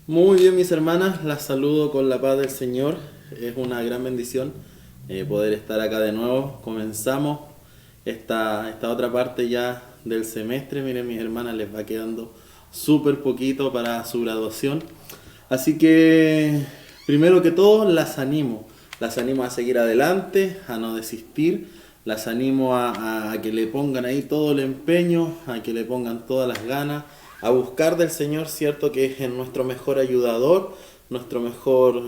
Muy bien, mis hermanas, las saludo con la paz del Señor. Es una gran bendición poder estar acá de nuevo. Comenzamos esta otra parte ya del semestre. Miren, mis hermanas, les va quedando súper poquito para su graduación. Así que, primero que todo, las animo. Las animo a seguir adelante, a no desistir. Las animo a que le pongan ahí todo el empeño, a que le pongan todas las ganas, a buscar del Señor, cierto, que es nuestro mejor ayudador, nuestro mejor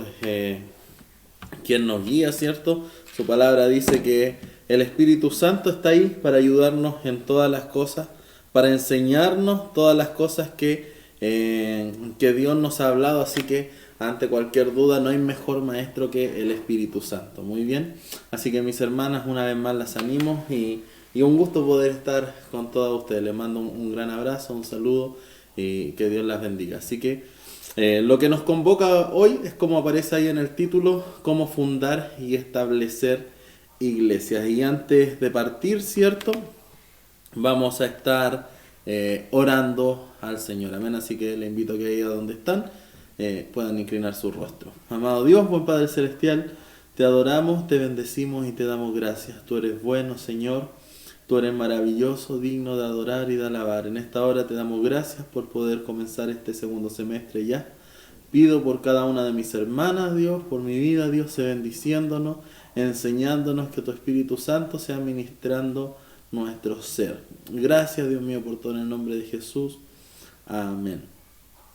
quien nos guía, cierto. Su palabra dice que el Espíritu Santo está ahí para ayudarnos en todas las cosas, para enseñarnos todas las cosas que Dios nos ha hablado. Así que ante cualquier duda no hay mejor maestro que el Espíritu Santo. Muy bien, así que mis hermanas, una vez más las animo y un gusto poder estar con todas ustedes. Les mando un gran abrazo, un saludo y que Dios las bendiga. Así que lo que nos convoca hoy es, como aparece ahí en el título, cómo fundar y establecer iglesias. Y antes de partir, ¿cierto? Vamos a estar orando al Señor. Amén. Así que le invito a que ahí a donde están puedan inclinar su rostro. Amado Dios, buen Padre Celestial, te adoramos, te bendecimos y te damos gracias. Tú eres bueno, Señor. Tú eres maravilloso, digno de adorar y de alabar. En esta hora te damos gracias por poder comenzar este segundo semestre ya. Pido por cada una de mis hermanas, Dios, por mi vida, Dios, se bendiciéndonos, enseñándonos, que tu Espíritu Santo sea ministrando nuestro ser. Gracias, Dios mío, por todo, en el nombre de Jesús. Amén.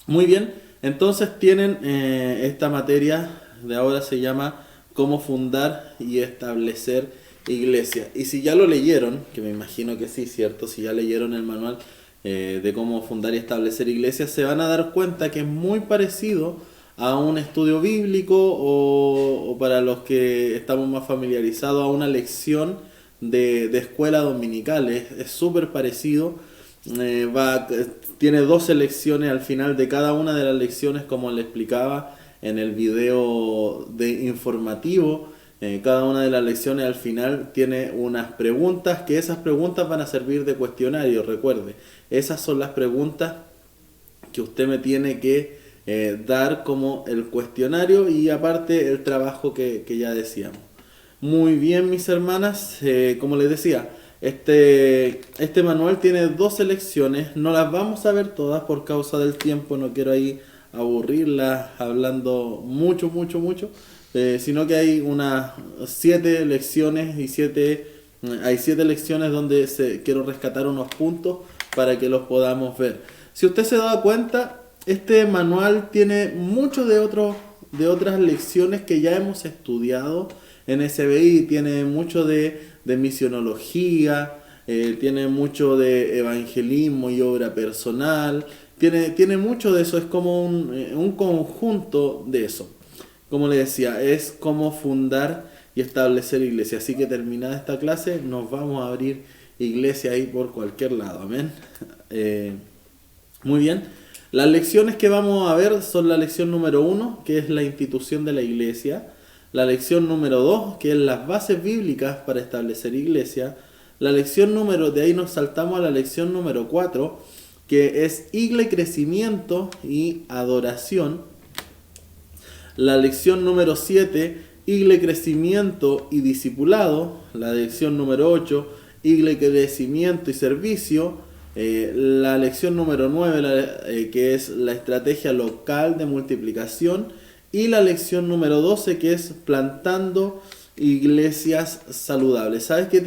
Muy bien, entonces tienen esta materia de ahora, se llama cómo fundar y establecer iglesia. Y si ya lo leyeron, que me imagino que sí, ¿cierto? Si ya leyeron el manual de cómo fundar y establecer iglesias, se van a dar cuenta que es muy parecido a un estudio bíblico o para los que estamos más familiarizados, a una lección de escuela dominical. Es súper parecido. Tiene 12 lecciones al final de cada una de las lecciones, como le explicaba en el video de informativo. Cada una de las lecciones al final tiene unas preguntas, que esas preguntas van a servir de cuestionario. Recuerde, esas son las preguntas que usted me tiene que dar como el cuestionario, y aparte el trabajo que ya decíamos. Muy bien, mis hermanas, como les decía, este manual tiene 12 lecciones. No las vamos a ver todas por causa del tiempo, no quiero ahí aburrirlas hablando mucho, sino que hay unas 7 lecciones y hay 7 lecciones donde quiero rescatar unos puntos para que los podamos ver. Si usted se da cuenta, este manual tiene mucho de otras lecciones que ya hemos estudiado en SBI. Tiene mucho de misionología, tiene mucho de evangelismo y obra personal, tiene mucho de eso. Es como un conjunto de eso. Como le decía, es cómo fundar y establecer iglesia. Así que terminada esta clase, nos vamos a abrir iglesia ahí por cualquier lado. Amén. Muy bien. Las lecciones que vamos a ver son la lección número 1, que es la institución de la iglesia. La lección número 2, que es las bases bíblicas para establecer iglesia. De ahí nos saltamos a la lección número 4, que es iglesia, crecimiento y adoración. La lección número 7, iglesia, crecimiento y discipulado. La lección número 8, iglesia, crecimiento y servicio. La lección número 9, que es la estrategia local de multiplicación. Y la lección número 12, que es plantando iglesias saludables. ¿Sabes que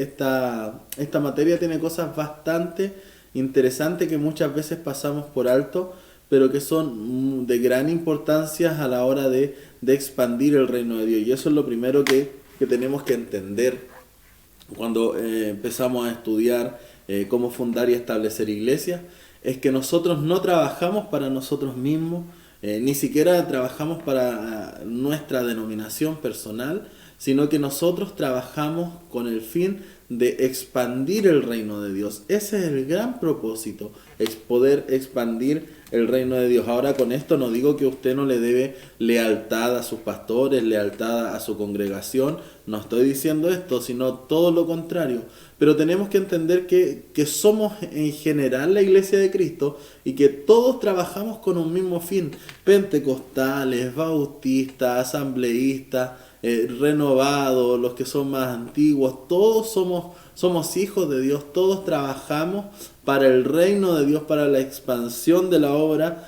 esta materia tiene cosas bastante interesantes que muchas veces pasamos por alto, pero que son de gran importancia a la hora de expandir el reino de Dios? Y eso es lo primero que tenemos que entender cuando empezamos a estudiar cómo fundar y establecer iglesias. Es que nosotros no trabajamos para nosotros mismos, ni siquiera trabajamos para nuestra denominación personal, sino que nosotros trabajamos con el fin de expandir el reino de Dios. Ese es el gran propósito, es poder expandir el reino de Dios. Ahora, con esto no digo que usted no le debe lealtad a sus pastores, lealtad a su congregación, no estoy diciendo esto, sino todo lo contrario. Pero tenemos que entender que somos en general la iglesia de Cristo y que todos trabajamos con un mismo fin. Pentecostales, bautistas, asambleístas, renovados, los que son más antiguos, todos somos hijos de Dios, todos trabajamos para el reino de Dios, para la expansión de la obra.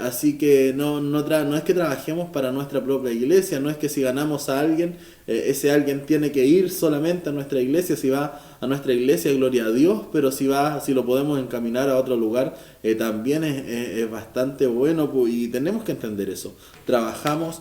Así que no es que trabajemos para nuestra propia iglesia, no es que si ganamos a alguien, ese alguien tiene que ir solamente a nuestra iglesia. Si va a nuestra iglesia, gloria a Dios, pero si lo podemos encaminar a otro lugar, también es bastante bueno, y tenemos que entender eso. Trabajamos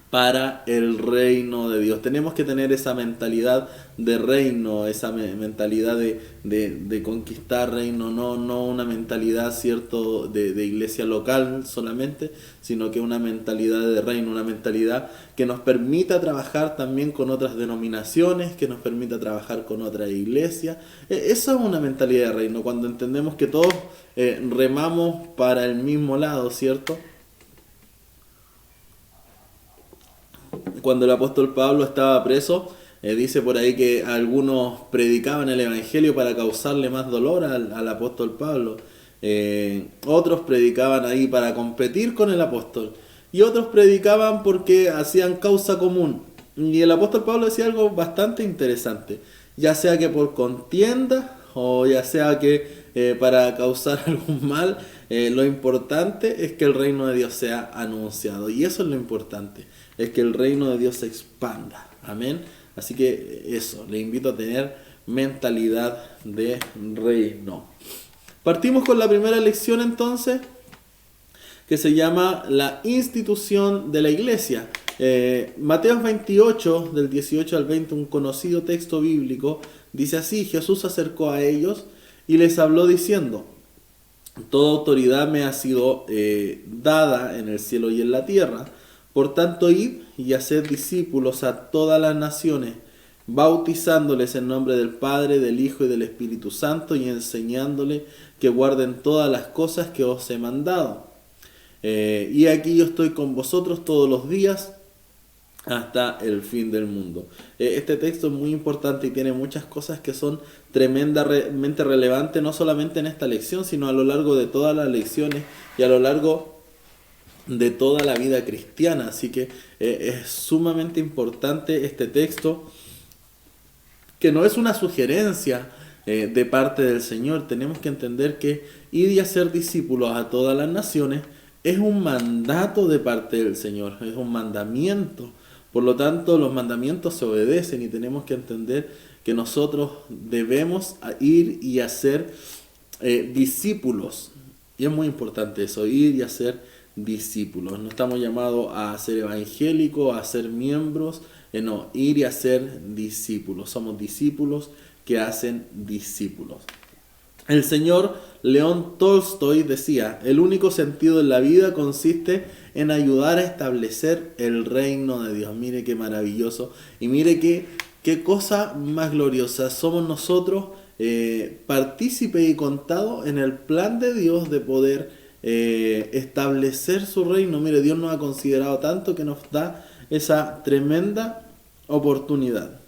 para el reino de Dios. Tenemos que tener esa mentalidad de reino, esa mentalidad de conquistar reino, no una mentalidad, cierto, de iglesia local solamente, sino que una mentalidad de reino, una mentalidad que nos permita trabajar también con otras denominaciones, que nos permita trabajar con otras iglesias. Eso es una mentalidad de reino, cuando entendemos que todos remamos para el mismo lado, ¿cierto? Cuando el apóstol Pablo estaba preso, dice por ahí que algunos predicaban el evangelio para causarle más dolor al apóstol Pablo. Otros predicaban ahí para competir con el apóstol. Y otros predicaban porque hacían causa común. Y el apóstol Pablo decía algo bastante interesante. Ya sea que por contienda o ya sea que para causar algún mal, lo importante es que el reino de Dios sea anunciado. Y eso es lo importante, es que el reino de Dios se expanda. Amén. Así que eso, le invito a tener mentalidad de reino. Partimos con la primera lección entonces, que se llama la institución de la iglesia. Mateo 28, del 18 al 20, un conocido texto bíblico, dice así: Jesús se acercó a ellos y les habló diciendo: toda autoridad me ha sido dada en el cielo y en la tierra. Por tanto, id y haced discípulos a todas las naciones, bautizándoles en nombre del Padre, del Hijo y del Espíritu Santo, y enseñándoles que guarden todas las cosas que os he mandado. Y aquí yo estoy con vosotros todos los días hasta el fin del mundo. Este texto es muy importante y tiene muchas cosas que son tremendamente relevantes, no solamente en esta lección, sino a lo largo de todas las lecciones y a lo largo de toda la vida cristiana. Así que es sumamente importante este texto, que no es una sugerencia de parte del Señor. Tenemos que entender que ir y hacer discípulos a todas las naciones es un mandato de parte del Señor, es un mandamiento. Por lo tanto, los mandamientos se obedecen y tenemos que entender que nosotros debemos ir y hacer discípulos. Y es muy importante eso, ir y hacer discípulos. No estamos llamados a ser evangélicos, a ser miembros, no, ir y hacer discípulos. Somos discípulos que hacen discípulos. El señor León Tolstoy decía: el único sentido en la vida consiste en ayudar a establecer el reino de Dios. Mire qué maravilloso y mire qué cosa más gloriosa. Somos nosotros partícipes y contados en el plan de Dios de poder establecer su reino. Mire, Dios nos ha considerado tanto que nos da esa tremenda oportunidad.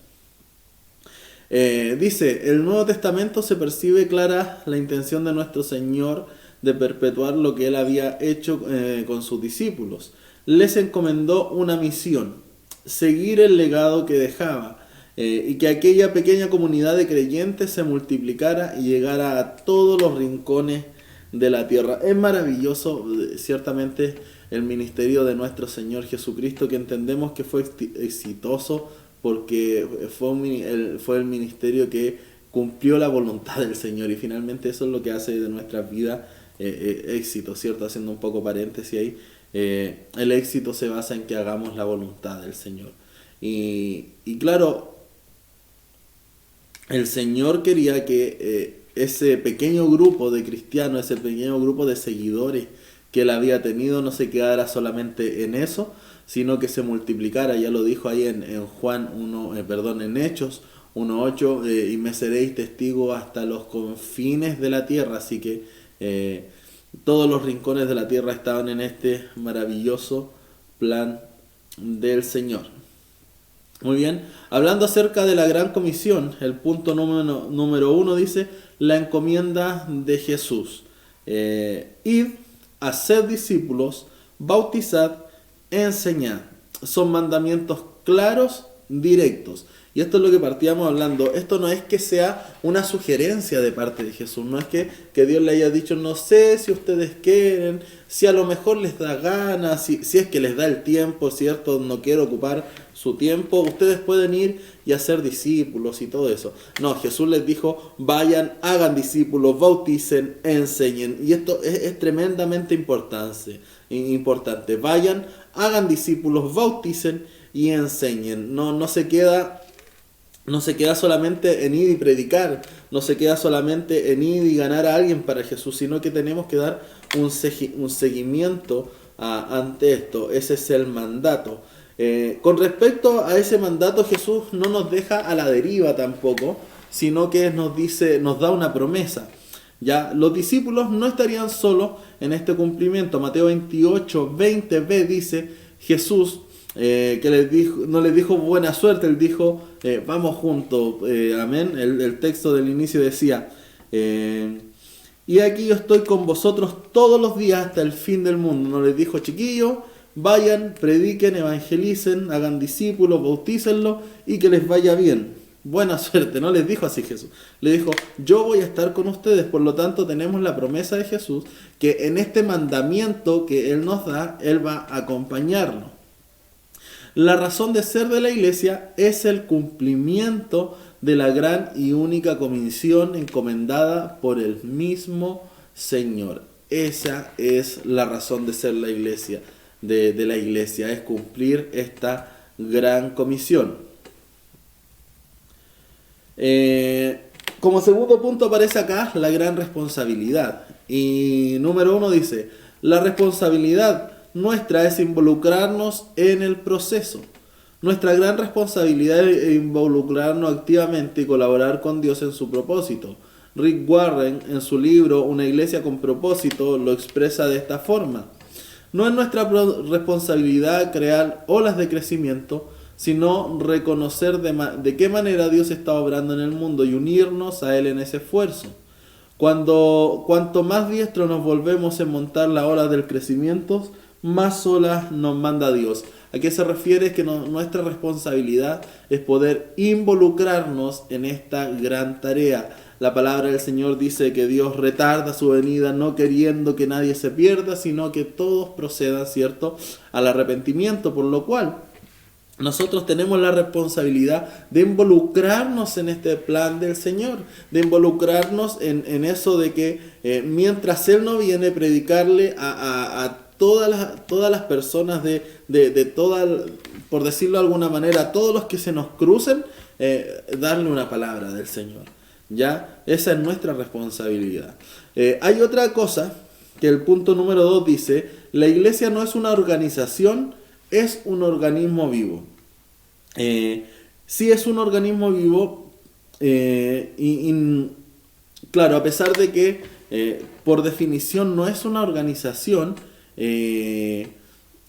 Dice: el Nuevo Testamento se percibe clara la intención de nuestro Señor de perpetuar lo que Él había hecho con sus discípulos. Les encomendó una misión: seguir el legado que dejaba, y que aquella pequeña comunidad de creyentes se multiplicara y llegara a todos los rincones de la tierra. Es maravilloso, ciertamente, el ministerio de nuestro Señor Jesucristo, que entendemos que fue exitoso porque fue el ministerio que cumplió la voluntad del Señor, y finalmente eso es lo que hace de nuestra vida éxito, ¿cierto? Haciendo un poco paréntesis ahí, el éxito se basa en que hagamos la voluntad del Señor. Y claro, el Señor quería que ese pequeño grupo de cristianos, ese pequeño grupo de seguidores que Él había tenido, no se quedara solamente en eso, sino que se multiplicara. Ya lo dijo ahí en Juan 1, en Hechos 1:8, y me seréis testigo hasta los confines de la tierra. Así que todos los rincones de la tierra estaban en este maravilloso plan del Señor. Muy bien, hablando acerca de la gran comisión, el punto número 1 dice la encomienda de Jesús. Id, haced discípulos, bautizad, enseñad. Son mandamientos claros, directos. Y esto es lo que partíamos hablando. Esto no es que sea una sugerencia de parte de Jesús. No es que Dios le haya dicho, no sé si ustedes quieren, si a lo mejor les da ganas, si es que les da el tiempo, ¿cierto? No quiero ocupar su tiempo. Ustedes pueden ir y hacer discípulos y todo eso. No, Jesús les dijo, vayan, hagan discípulos, bauticen, enseñen. Y esto es tremendamente importante. Vayan, hagan discípulos, bauticen y enseñen. No se queda solamente en ir y predicar, no se queda solamente en ir y ganar a alguien para Jesús, sino que tenemos que dar un seguimiento ante esto. Ese es el mandato. Con respecto a ese mandato, Jesús no nos deja a la deriva tampoco, sino que nos da una promesa. Ya, los discípulos no estarían solos en este cumplimiento. Mateo 28:20b dice Jesús, que no les dijo buena suerte, él dijo vamos juntos, amén. El texto del inicio decía, y aquí yo estoy con vosotros todos los días hasta el fin del mundo. No les dijo, chiquillos, vayan, prediquen, evangelicen, hagan discípulos, bautícenlos y que les vaya bien. Buena suerte, no les dijo así Jesús. Le dijo, yo voy a estar con ustedes. Por lo tanto, tenemos la promesa de Jesús que en este mandamiento que Él nos da, Él va a acompañarnos. La razón de ser de la iglesia es el cumplimiento de la gran y única comisión encomendada por el mismo Señor. Esa es la razón de ser la iglesia, de la iglesia, es cumplir esta gran comisión. Como segundo punto aparece acá la gran responsabilidad. Y número 1 dice, la responsabilidad nuestra es involucrarnos en el proceso. Nuestra gran responsabilidad es involucrarnos activamente y colaborar con Dios en su propósito. Rick Warren, en su libro Una iglesia con propósito, lo expresa de esta forma. No es nuestra responsabilidad crear olas de crecimiento, sino reconocer de qué manera Dios está obrando en el mundo y unirnos a Él en ese esfuerzo. Cuanto más diestros nos volvemos en montar la ola del crecimiento, más olas nos manda Dios. ¿A qué se refiere? Que nuestra responsabilidad es poder involucrarnos en esta gran tarea. La palabra del Señor dice que Dios retarda su venida, no queriendo que nadie se pierda, sino que todos procedan, ¿cierto?, al arrepentimiento, por lo cual nosotros tenemos la responsabilidad de involucrarnos en este plan del Señor, de involucrarnos en eso de que mientras Él no viene, predicarle a todas las personas por decirlo de alguna manera, a todos los que se nos crucen, darle una palabra del Señor. ¿Ya? Esa es nuestra responsabilidad. Hay otra cosa que el punto número 2 dice, la iglesia no es una organización, es un organismo vivo. Sí es un organismo vivo, claro, a pesar de que por definición no es una organización,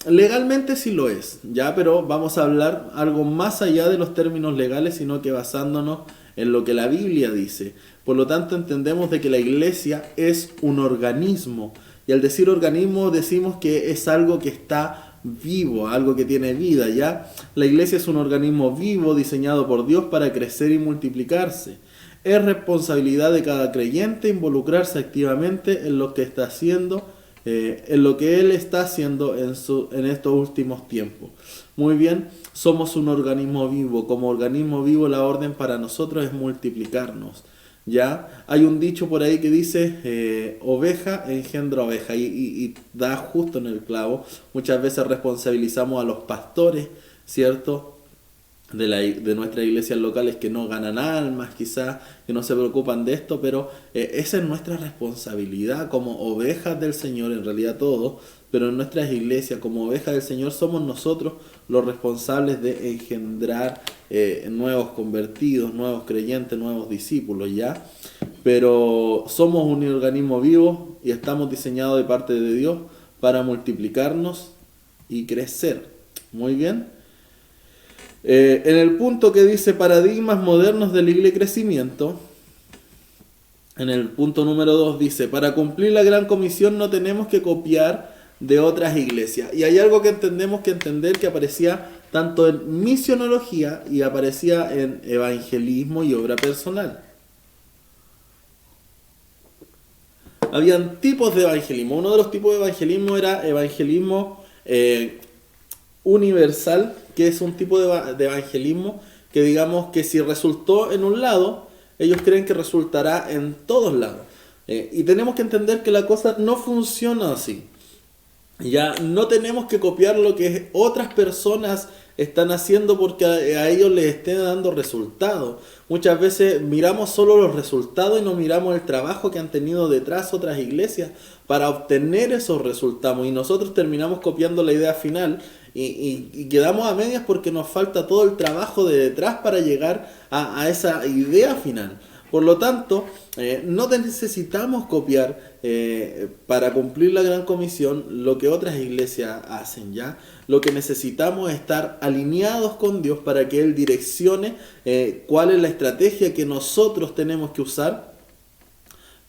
legalmente sí lo es, ya, pero vamos a hablar algo más allá de los términos legales, sino que basándonos en lo que la Biblia dice. Por lo tanto, entendemos de que la iglesia es un organismo, y al decir organismo decimos que es algo que está vivo, algo que tiene vida, ¿ya? La iglesia es un organismo vivo diseñado por Dios para crecer y multiplicarse. Es responsabilidad de cada creyente involucrarse activamente en lo que está haciendo, en lo que Él está haciendo en estos últimos tiempos. Muy bien, somos un organismo vivo. Como organismo vivo, la orden para nosotros es multiplicarnos. ¿Ya? Hay un dicho por ahí que dice oveja engendra oveja y da justo en el clavo. Muchas veces responsabilizamos a los pastores, ¿cierto?, de nuestras iglesias locales que no ganan almas, quizás, que no se preocupan de esto, pero esa es nuestra responsabilidad como ovejas del Señor, en realidad todos, pero en nuestras iglesias como ovejas del Señor somos nosotros los responsables de engendrar nuevos convertidos, nuevos creyentes, nuevos discípulos, ¿ya? Pero somos un organismo vivo y estamos diseñados de parte de Dios para multiplicarnos y crecer. Muy bien. En el punto que dice paradigmas modernos de la iglesia y crecimiento, en el punto número 2 dice, para cumplir la gran comisión no tenemos que copiar de otras iglesias. Y hay algo que tenemos que entender que aparecía tanto en misionología y aparecía en evangelismo y obra personal. Habían tipos de evangelismo. Uno de los tipos de evangelismo era evangelismo universal, que es un tipo de evangelismo que digamos que si resultó en un lado, ellos creen que resultará en todos lados. Y tenemos que entender que la cosa no funciona así. Ya no tenemos que copiar lo que otras personas están haciendo porque a ellos les estén dando resultados. Muchas veces miramos solo los resultados y no miramos el trabajo que han tenido detrás otras iglesias para obtener esos resultados. Y nosotros terminamos copiando la idea final y quedamos a medias porque nos falta todo el trabajo de detrás para llegar a esa idea final. Por lo tanto, no necesitamos copiar para cumplir la gran comisión lo que otras iglesias hacen, ¿ya? Lo que necesitamos es estar alineados con Dios para que Él direccione cuál es la estrategia que nosotros tenemos que usar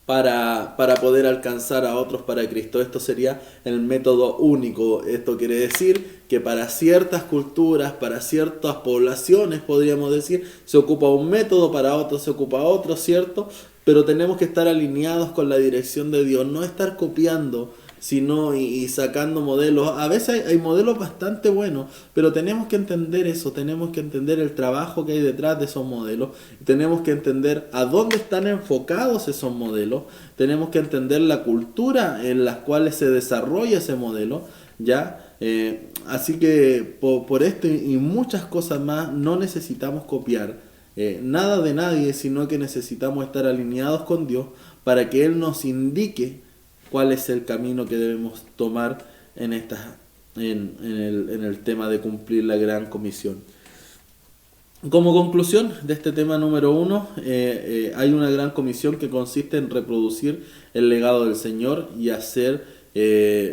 para poder alcanzar a otros para Cristo. Esto sería el método único. Esto quiere decir que para ciertas culturas, para ciertas poblaciones, podríamos decir, se ocupa un método, para otros se ocupa otro, ¿cierto? Pero tenemos que estar alineados con la dirección de Dios, no estar copiando, sino y sacando modelos. A veces hay modelos bastante buenos, pero tenemos que entender eso, tenemos que entender el trabajo que hay detrás de esos modelos, tenemos que entender a dónde están enfocados esos modelos, tenemos que entender la cultura en la cual se desarrolla ese modelo, ¿ya? Así que por esto y muchas cosas más no necesitamos copiar nada de nadie, sino que necesitamos estar alineados con Dios para que Él nos indique cuál es el camino que debemos tomar en el tema de cumplir la gran comisión. Como conclusión de este tema número 1, hay una gran comisión que consiste en reproducir el legado del Señor y hacer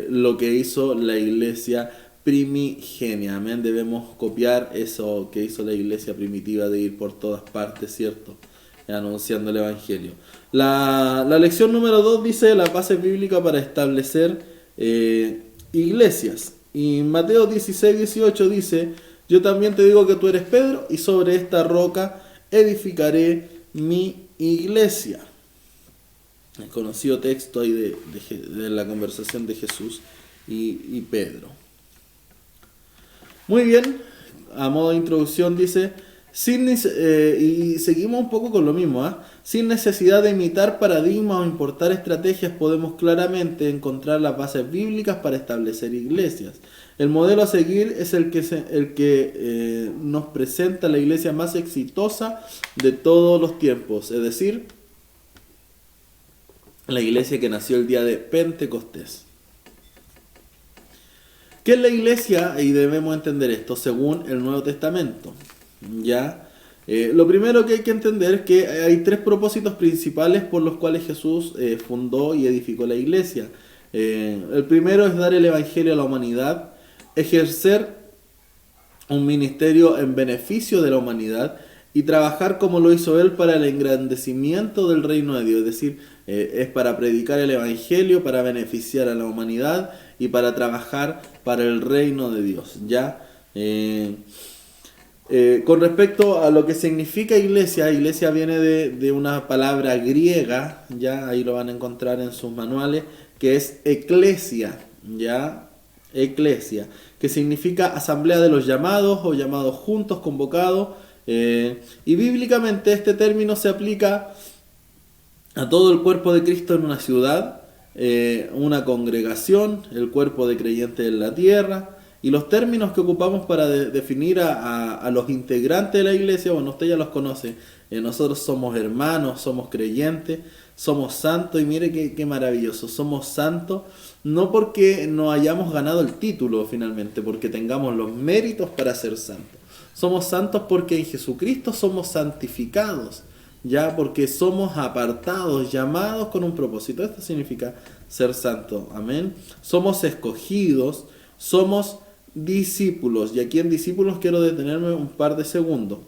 lo que hizo la iglesia primigenia. Amén. Debemos copiar eso que hizo la iglesia primitiva de ir por todas partes, ¿cierto? Anunciando el Evangelio. La lección número 2 dice la base bíblica para establecer iglesias. Y Mateo 16:18 dice, yo también te digo que tú eres Pedro y sobre esta roca edificaré mi iglesia. El conocido texto ahí de la conversación de Jesús y Pedro. Muy bien, a modo de introducción dice, y seguimos un poco con lo mismo, sin necesidad de imitar paradigmas o importar estrategias, podemos claramente encontrar las bases bíblicas para establecer iglesias. El modelo a seguir es el que nos presenta la iglesia más exitosa de todos los tiempos, es decir, la iglesia que nació el día de Pentecostés. ¿Qué es la iglesia? Y debemos entender esto según el Nuevo Testamento. ¿Ya? Lo primero que hay que entender es que hay 3 propósitos principales por los cuales Jesús fundó y edificó la iglesia. El primero es dar el Evangelio a la humanidad, ejercer un ministerio en beneficio de la humanidad y trabajar como lo hizo Él para el engrandecimiento del reino de Dios. Es decir, es para predicar el Evangelio, para beneficiar a la humanidad y para trabajar para el reino de Dios. ¿Ya? Con respecto a lo que significa iglesia, iglesia viene de una palabra griega, ya ahí lo van a encontrar en sus manuales, que es eclesia, ya, eclesia, que significa asamblea de los llamados o llamados juntos, convocados, y bíblicamente este término se aplica a todo el cuerpo de Cristo en una ciudad, una congregación, el cuerpo de creyentes en la tierra, Y los términos que ocupamos para definir a los integrantes de la iglesia, bueno, usted ya los conoce. Nosotros somos hermanos, somos creyentes, somos santos, y mire qué maravilloso, somos santos no porque no hayamos ganado el título finalmente, porque tengamos los méritos para ser santos. Somos santos porque en Jesucristo somos santificados, ya, porque somos apartados, llamados con un propósito. Esto significa ser santo, amén. Somos escogidos, somos discípulos, y aquí en discípulos quiero detenerme un par de segundos,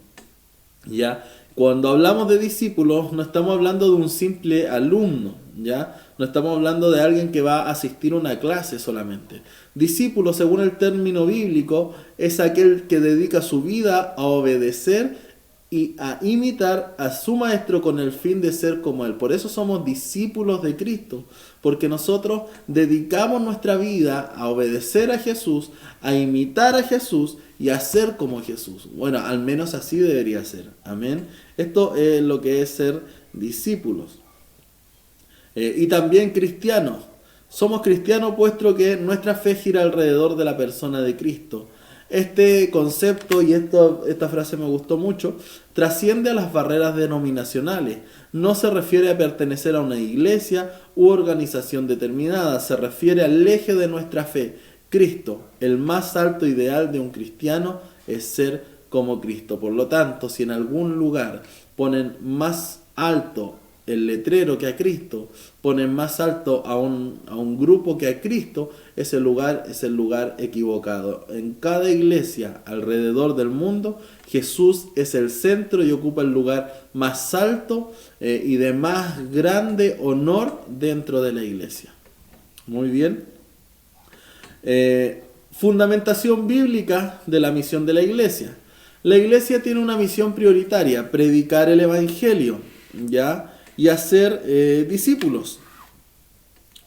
ya. Cuando hablamos de discípulos, no estamos hablando de un simple alumno, ¿ya? No estamos hablando de alguien que va a asistir a una clase solamente. Discípulo, según el término bíblico, es aquel que dedica su vida a obedecer y a imitar a su maestro con el fin de ser como él. Por eso somos discípulos de Cristo, porque nosotros dedicamos nuestra vida a obedecer a Jesús, a imitar a Jesús y a ser como Jesús. Bueno, al menos así debería ser. Amén. Esto es lo que es ser discípulos. Y también cristianos. Somos cristianos puesto que nuestra fe gira alrededor de la persona de Cristo. Este concepto, y esta frase me gustó mucho, trasciende a las barreras denominacionales. No se refiere a pertenecer a una iglesia u organización determinada, se refiere al eje de nuestra fe, Cristo. El más alto ideal de un cristiano es ser como Cristo. Por lo tanto, si en algún lugar ponen más alto el letrero que a Cristo, ponen más alto a un grupo que a Cristo, ese lugar es el lugar equivocado. En cada iglesia alrededor del mundo, Jesús es el centro y ocupa el lugar más alto y de más grande honor dentro de la iglesia. Muy bien. Fundamentación bíblica de la misión de la iglesia. La iglesia tiene una misión prioritaria: predicar el evangelio, ¿ya? Y hacer discípulos.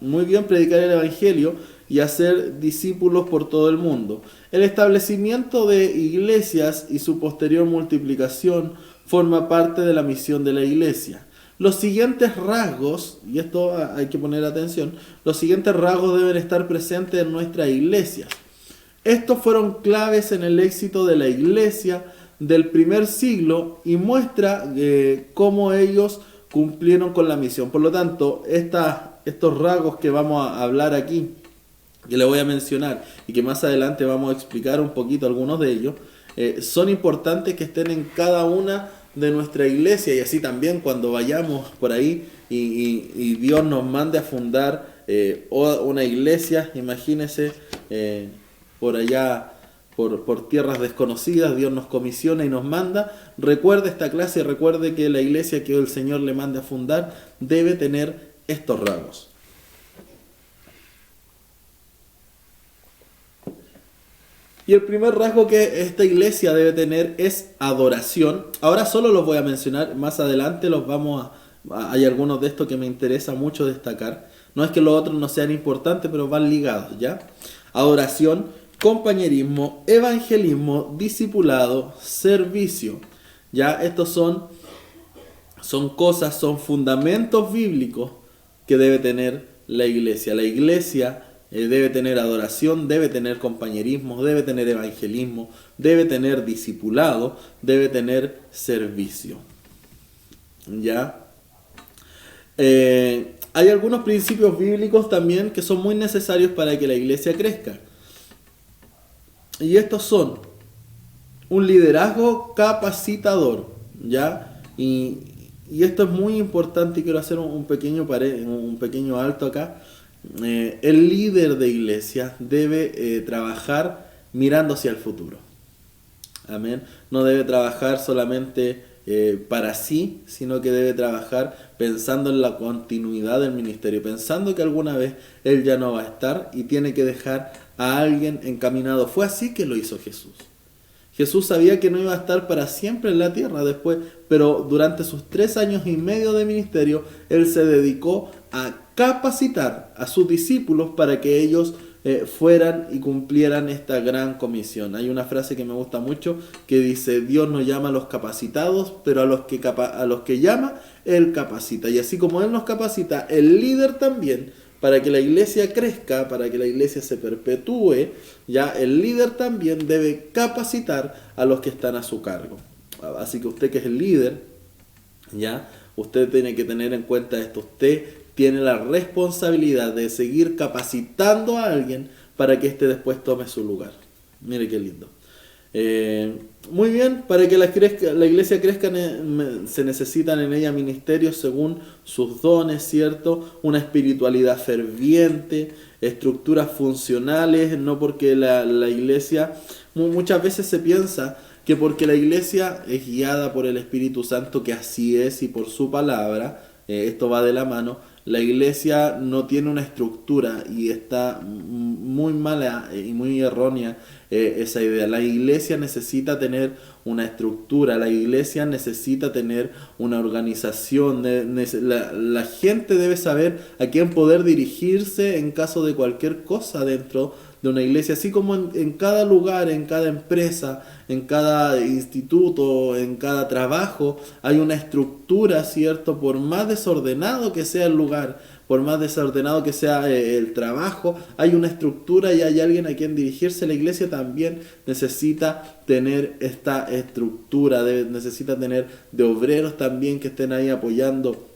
Muy bien, predicar el evangelio y hacer discípulos por todo el mundo. El establecimiento de iglesias y su posterior multiplicación forma parte de la misión de la iglesia. Los siguientes rasgos, y esto hay que poner atención, los siguientes rasgos deben estar presentes en nuestra iglesia. Estos fueron claves en el éxito de la iglesia del primer siglo y muestra cómo ellos cumplieron con la misión. Por lo tanto, estos rasgos que vamos a hablar aquí, que le voy a mencionar y que más adelante vamos a explicar un poquito algunos de ellos, son importantes que estén en cada una de nuestra iglesia, y así también cuando vayamos por ahí y Dios nos mande a fundar una iglesia, imagínese por allá, por tierras desconocidas, Dios nos comisiona y nos manda. Recuerde esta clase, recuerde que la iglesia que el Señor le mande a fundar debe tener estos rasgos. Y el primer rasgo que esta iglesia debe tener es adoración. Ahora solo los voy a mencionar, más adelante hay algunos de estos que me interesa mucho destacar. No es que los otros no sean importantes, pero van ligados, ¿ya? Adoración, compañerismo, evangelismo, discipulado, servicio. Ya, estos son cosas, son fundamentos bíblicos que debe tener la iglesia. La iglesia debe tener adoración, debe tener compañerismo, debe tener evangelismo, debe tener discipulado, debe tener servicio. ¿Ya? Hay algunos principios bíblicos también que son muy necesarios para que la iglesia crezca. Y estos son un liderazgo capacitador, ¿ya? Y esto es muy importante y quiero hacer un pequeño alto acá. El líder de iglesia debe trabajar mirando hacia el futuro. Amén. No debe trabajar solamente para sí, sino que debe trabajar pensando en la continuidad del ministerio, pensando que alguna vez él ya no va a estar y tiene que dejar a alguien encaminado. Fue así que lo hizo Jesús. Jesús sabía que no iba a estar para siempre en la tierra después, pero durante sus 3 años y medio de ministerio, él se dedicó a capacitar a sus discípulos para que ellos fueran y cumplieran esta gran comisión. Hay una frase que me gusta mucho que dice: Dios no llama a los capacitados, pero a los que llama, Él capacita. Y así como Él nos capacita, el líder también para que la iglesia crezca, para que la iglesia se perpetúe, ya el líder también debe capacitar a los que están a su cargo. Así que usted que es el líder, ya, usted tiene que tener en cuenta esto. Usted tiene la responsabilidad de seguir capacitando a alguien para que éste después tome su lugar. Mire qué lindo. Muy bien, para que la iglesia crezca se necesitan en ella ministerios según sus dones, ¿cierto? Una espiritualidad ferviente, estructuras funcionales, no porque la iglesia, muchas veces se piensa que porque la iglesia es guiada por el Espíritu Santo, que así es, y por su palabra, esto va de la mano, la iglesia no tiene una estructura, y está muy mala y muy errónea esa idea. La iglesia necesita tener una estructura, la iglesia necesita tener una organización, la gente debe saber a quién poder dirigirse en caso de cualquier cosa dentro de una iglesia, así como en cada lugar, en cada empresa, en cada instituto, en cada trabajo, hay una estructura, ¿cierto? Por más desordenado que sea el lugar, por más desordenado que sea el trabajo, hay una estructura y hay alguien a quien dirigirse. La iglesia también necesita tener esta estructura, necesita tener de obreros también que estén ahí apoyando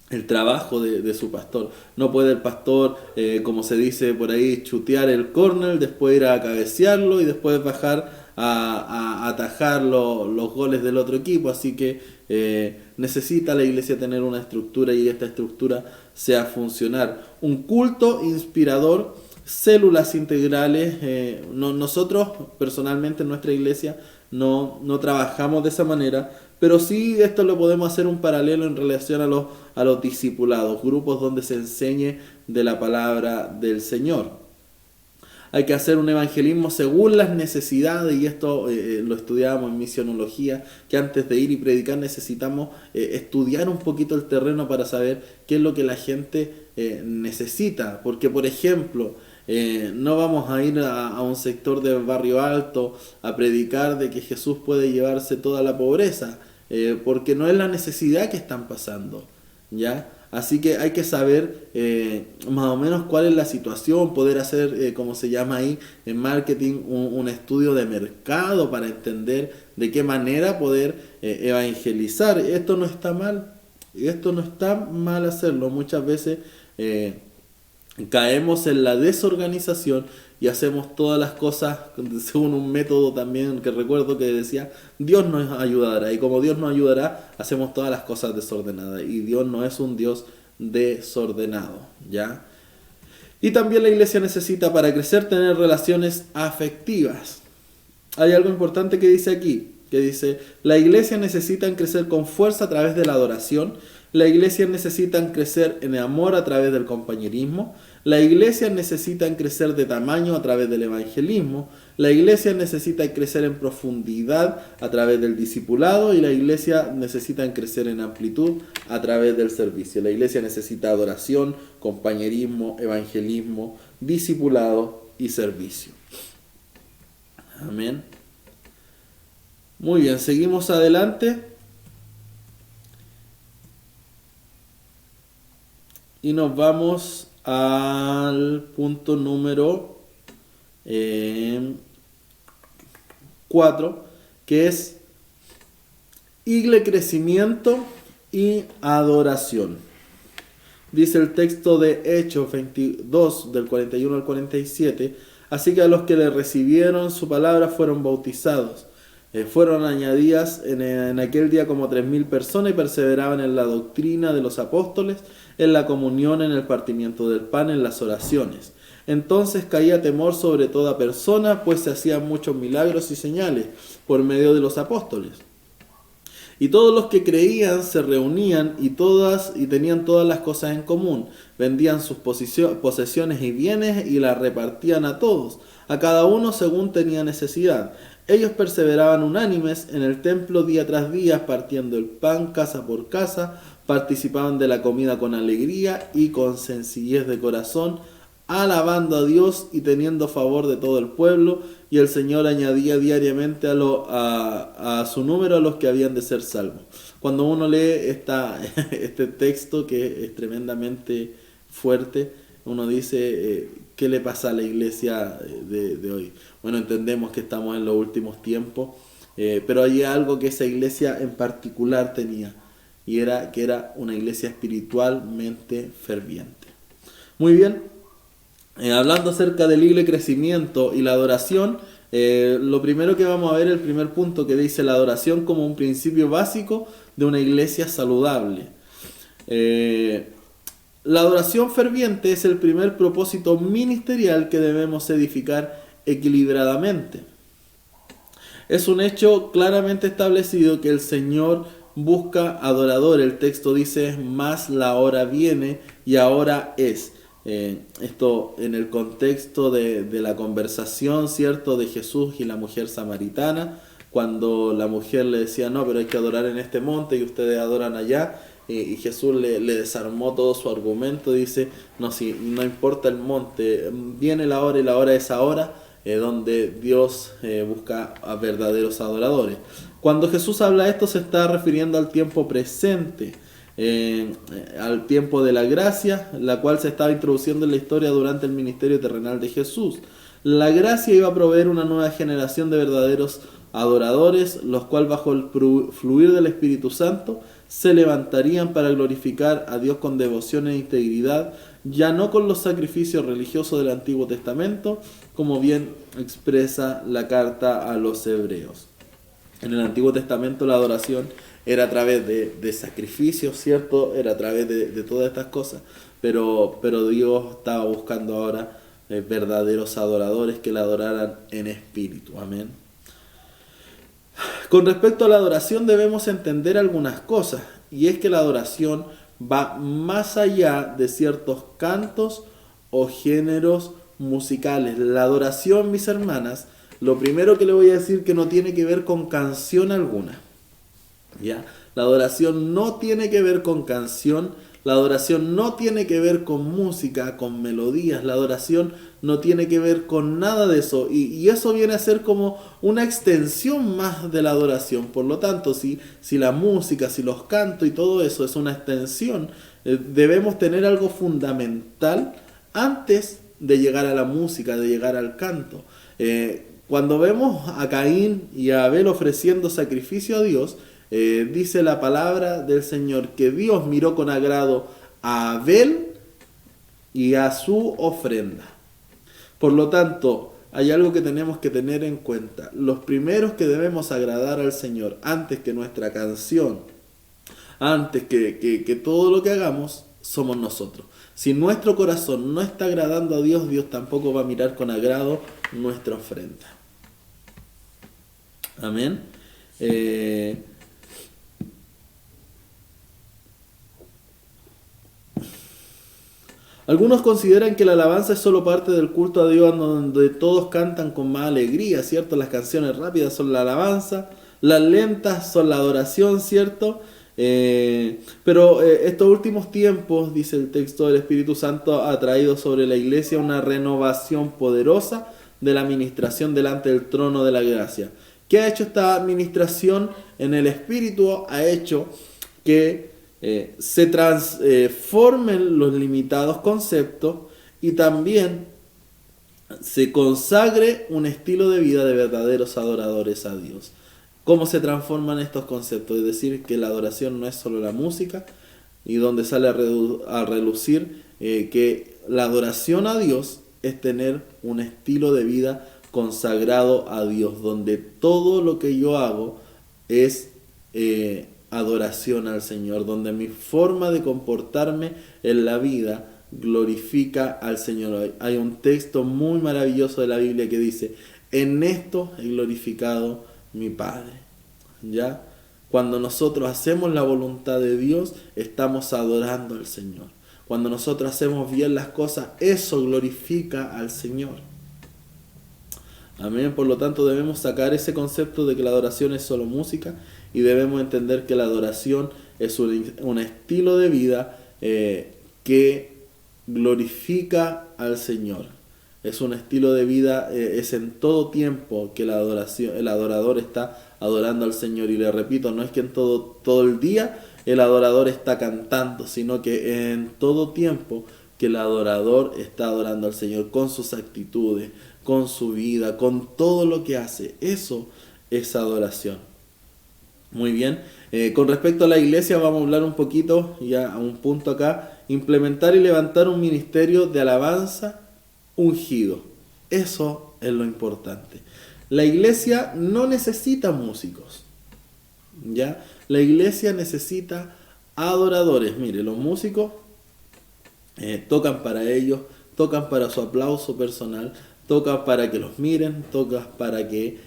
el trabajo de su pastor. No puede el pastor, como se dice por ahí, chutear el córner, después ir a cabecearlo y después bajar a atajar los goles del otro equipo. Así que necesita la iglesia tener una estructura, y esta estructura sea funcional. Un culto inspirador, células integrales. Nosotros personalmente en nuestra iglesia no trabajamos de esa manera, pero sí esto lo podemos hacer un paralelo en relación a los discipulados, grupos donde se enseñe de la palabra del Señor. Hay que hacer un evangelismo según las necesidades, y esto lo estudiábamos en misionología, que antes de ir y predicar necesitamos estudiar un poquito el terreno para saber qué es lo que la gente necesita. Porque, por ejemplo, no vamos a ir a un sector del barrio alto a predicar de que Jesús puede llevarse toda la pobreza, porque no es la necesidad que están pasando, ¿ya? Así que hay que saber más o menos cuál es la situación, poder hacer, como se llama ahí en marketing, un estudio de mercado para entender de qué manera poder evangelizar. Esto no está mal, hacerlo. Muchas veces caemos en la desorganización y hacemos todas las cosas según un método también que recuerdo que decía: Dios nos ayudará, y como Dios nos ayudará, hacemos todas las cosas desordenadas, y Dios no es un Dios desordenado, ¿ya? Y también la iglesia necesita, para crecer, tener relaciones afectivas. Hay algo importante que dice aquí, que dice: la iglesia necesita crecer con fuerza a través de la adoración. La iglesia necesita crecer en amor a través del compañerismo. La iglesia necesita crecer de tamaño a través del evangelismo. La iglesia necesita crecer en profundidad a través del discipulado, y la iglesia necesita crecer en amplitud a través del servicio. La iglesia necesita adoración, compañerismo, evangelismo, discipulado y servicio. Amén. Muy bien, seguimos adelante. Y nos vamos al punto número 4, que es crecimiento y adoración. Dice el texto de Hechos 22, del 41 al 47: así que a los que le recibieron su palabra fueron bautizados. Fueron añadidas en aquel día como 3,000 personas, y perseveraban en la doctrina de los apóstoles, en la comunión, en el partimiento del pan, en las oraciones. Entonces caía temor sobre toda persona, pues se hacían muchos milagros y señales por medio de los apóstoles. Y todos los que creían se reunían y tenían todas las cosas en común. Vendían sus posesiones y bienes y las repartían a todos, a cada uno según tenía necesidad. Ellos perseveraban unánimes en el templo día tras día, partiendo el pan casa por casa, participaban de la comida con alegría y con sencillez de corazón, alabando a Dios y teniendo favor de todo el pueblo, y el Señor añadía diariamente a su número a los que habían de ser salvos. Cuando uno lee este texto, que es tremendamente fuerte, uno dice, ¿qué le pasa a la iglesia de hoy? Bueno, entendemos que estamos en los últimos tiempos, pero hay algo que esa iglesia en particular tenía, y era que era una iglesia espiritualmente ferviente. Muy bien, hablando acerca del libre crecimiento y la adoración, lo primero que vamos a ver, el primer punto que dice la adoración como un principio básico de una iglesia saludable. La adoración ferviente es el primer propósito ministerial que debemos edificar equilibradamente. Es un hecho claramente establecido que el Señor busca adorador. El texto dice, más la hora viene y ahora es. Esto en el contexto de la conversación, ¿cierto?, de Jesús y la mujer samaritana, cuando la mujer le decía, no, pero hay que adorar en este monte y ustedes adoran allá, y Jesús le desarmó todo su argumento, dice, no, si no importa el monte, viene la hora y la hora es ahora, donde Dios busca a verdaderos adoradores. Cuando Jesús habla esto se está refiriendo al tiempo presente, al tiempo de la gracia, la cual se estaba introduciendo en la historia durante el ministerio terrenal de Jesús. La gracia iba a proveer una nueva generación de verdaderos adoradores, los cuales bajo el fluir del Espíritu Santo se levantarían para glorificar a Dios con devoción e integridad, ya no con los sacrificios religiosos del Antiguo Testamento, como bien expresa la carta a los hebreos. En el Antiguo Testamento la adoración era a través de sacrificios, ¿cierto? Era a través de todas estas cosas, pero Dios estaba buscando ahora verdaderos adoradores que le adoraran en espíritu. Amén. Con respecto a la adoración debemos entender algunas cosas, y es que la adoración va más allá de ciertos cantos o géneros musicales. La adoración, mis hermanas, lo primero que le voy a decir que no tiene que ver con canción alguna. ¿Ya? La adoración no tiene que ver con canción, la adoración no tiene que ver con música, con melodías, la adoración no tiene que ver con nada de eso, y eso viene a ser como una extensión más de la adoración. Por lo tanto, si la música, si los cantos y todo eso es una extensión, debemos tener algo fundamental antes de llegar a la música, de llegar al canto. Cuando vemos a Caín y a Abel ofreciendo sacrificio a Dios, dice la palabra del Señor que Dios miró con agrado a Abel y a su ofrenda. Por lo tanto, hay algo que tenemos que tener en cuenta. Los primeros que debemos agradar al Señor, antes que nuestra canción, antes que todo lo que hagamos, somos nosotros. Si nuestro corazón no está agradando a Dios, Dios tampoco va a mirar con agrado nuestra ofrenda. Amén. Algunos consideran que la alabanza es solo parte del culto a Dios, donde todos cantan con más alegría, ¿cierto? Las canciones rápidas son la alabanza, las lentas son la adoración, ¿cierto? Pero estos últimos tiempos, dice el texto, del Espíritu Santo ha traído sobre la iglesia una renovación poderosa de la administración delante del trono de la gracia. ¿Qué ha hecho esta administración en el Espíritu? Ha hecho que se transformen los limitados conceptos y también se consagre un estilo de vida de verdaderos adoradores a Dios. ¿Cómo se transforman estos conceptos? Es decir, que la adoración no es solo la música, y donde sale a relucir que la adoración a Dios es tener un estilo de vida consagrado a Dios, donde todo lo que yo hago es adoración al Señor, donde mi forma de comportarme en la vida glorifica al Señor. Hay un texto muy maravilloso de la Biblia que dice, en esto he glorificado mi Padre. ¿Ya? Cuando nosotros hacemos la voluntad de Dios, estamos adorando al Señor. Cuando nosotros hacemos bien las cosas, eso glorifica al Señor. Amén. Por lo tanto, debemos sacar ese concepto de que la adoración es solo música, y debemos entender que la adoración es un estilo de vida que glorifica al Señor. Es un estilo de vida, es en todo tiempo que el adorador está adorando al Señor. Y le repito, no es que en todo el día el adorador está cantando, sino que en todo tiempo, que el adorador está adorando al Señor con sus actitudes, con su vida, con todo lo que hace. Eso es adoración. Muy bien. Con respecto a la iglesia vamos a hablar un poquito, ya a un punto acá, implementar y levantar un ministerio de alabanza ungido. Eso es lo importante. La iglesia no necesita músicos, ¿ya? La iglesia necesita adoradores. Mire, los músicos tocan para ellos, tocan para su aplauso personal, tocan para que los miren, tocan para que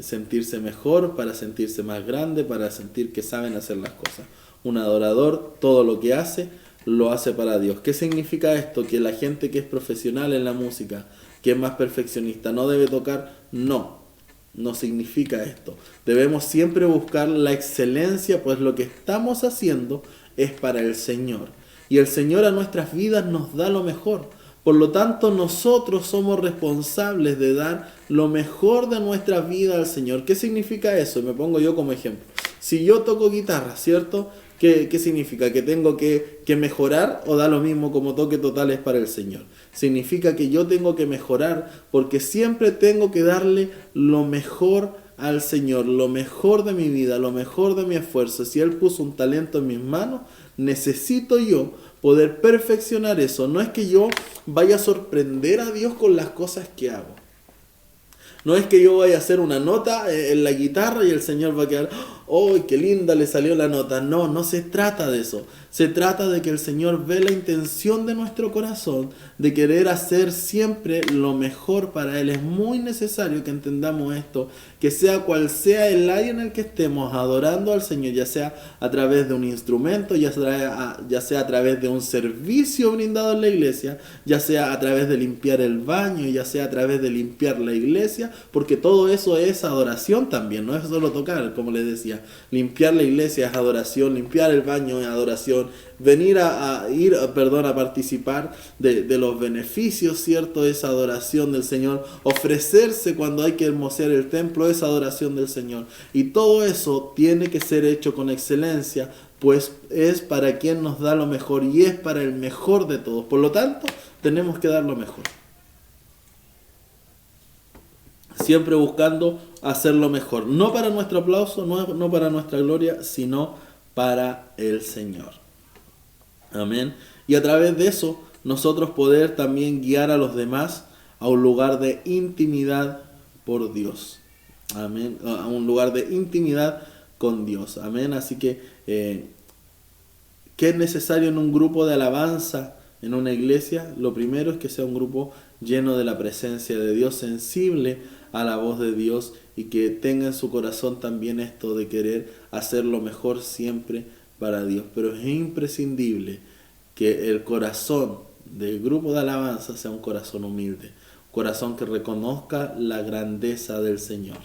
sentirse mejor, para sentirse más grande, para sentir que saben hacer las cosas. Un adorador, todo lo que hace, lo hace para Dios. ¿Qué significa esto? Que la gente que es profesional en la música, que es más perfeccionista, no debe tocar. No significa esto. Debemos siempre buscar la excelencia, pues lo que estamos haciendo es para el Señor. Y el Señor a nuestras vidas nos da lo mejor. Por lo tanto, nosotros somos responsables de dar lo mejor de nuestra vida al Señor. ¿Qué significa eso? Me pongo yo como ejemplo. Si yo toco guitarra, ¿cierto? ¿Qué significa? ¿Que tengo que mejorar o da lo mismo como toque total es para el Señor? Significa que yo tengo que mejorar porque siempre tengo que darle lo mejor al Señor, lo mejor de mi vida, lo mejor de mi esfuerzo. Si Él puso un talento en mis manos, necesito yo poder perfeccionar eso. No es que yo vaya a sorprender a Dios con las cosas que hago. No es que yo vaya a hacer una nota en la guitarra y el Señor va a quedar, ¡oh, qué linda le salió la nota! No se trata de eso. Se trata de que el Señor ve la intención de nuestro corazón, de querer hacer siempre lo mejor para Él. Es muy necesario que entendamos esto, que sea cual sea el área en el que estemos adorando al Señor, ya sea a través de un instrumento, ya sea a través de un servicio brindado en la iglesia, ya sea a través de limpiar el baño, ya sea a través de limpiar la iglesia, porque todo eso es adoración también, no es solo tocar, como les decía. Limpiar la iglesia es adoración, limpiar el baño es adoración, venir a participar de los beneficios, ¿cierto? Es adoración del Señor. Ofrecerse cuando hay que hermosear el templo es adoración del Señor. Y todo eso tiene que ser hecho con excelencia, pues es para quien nos da lo mejor y es para el mejor de todos. Por lo tanto, tenemos que dar lo mejor. Siempre buscando hacerlo mejor. No para nuestro aplauso, no para nuestra gloria, sino para el Señor. Amén. Y a través de eso, nosotros poder también guiar a los demás a un lugar de intimidad por Dios. Amén. A un lugar de intimidad con Dios. Amén. Así que, ¿qué es necesario en un grupo de alabanza, en una iglesia? Lo primero es que sea un grupo lleno de la presencia de Dios, sensible a la voz de Dios y que tenga en su corazón también esto de querer hacer lo mejor siempre para Dios. Pero es imprescindible que el corazón del grupo de alabanza sea un corazón humilde, un corazón que reconozca la grandeza del Señor,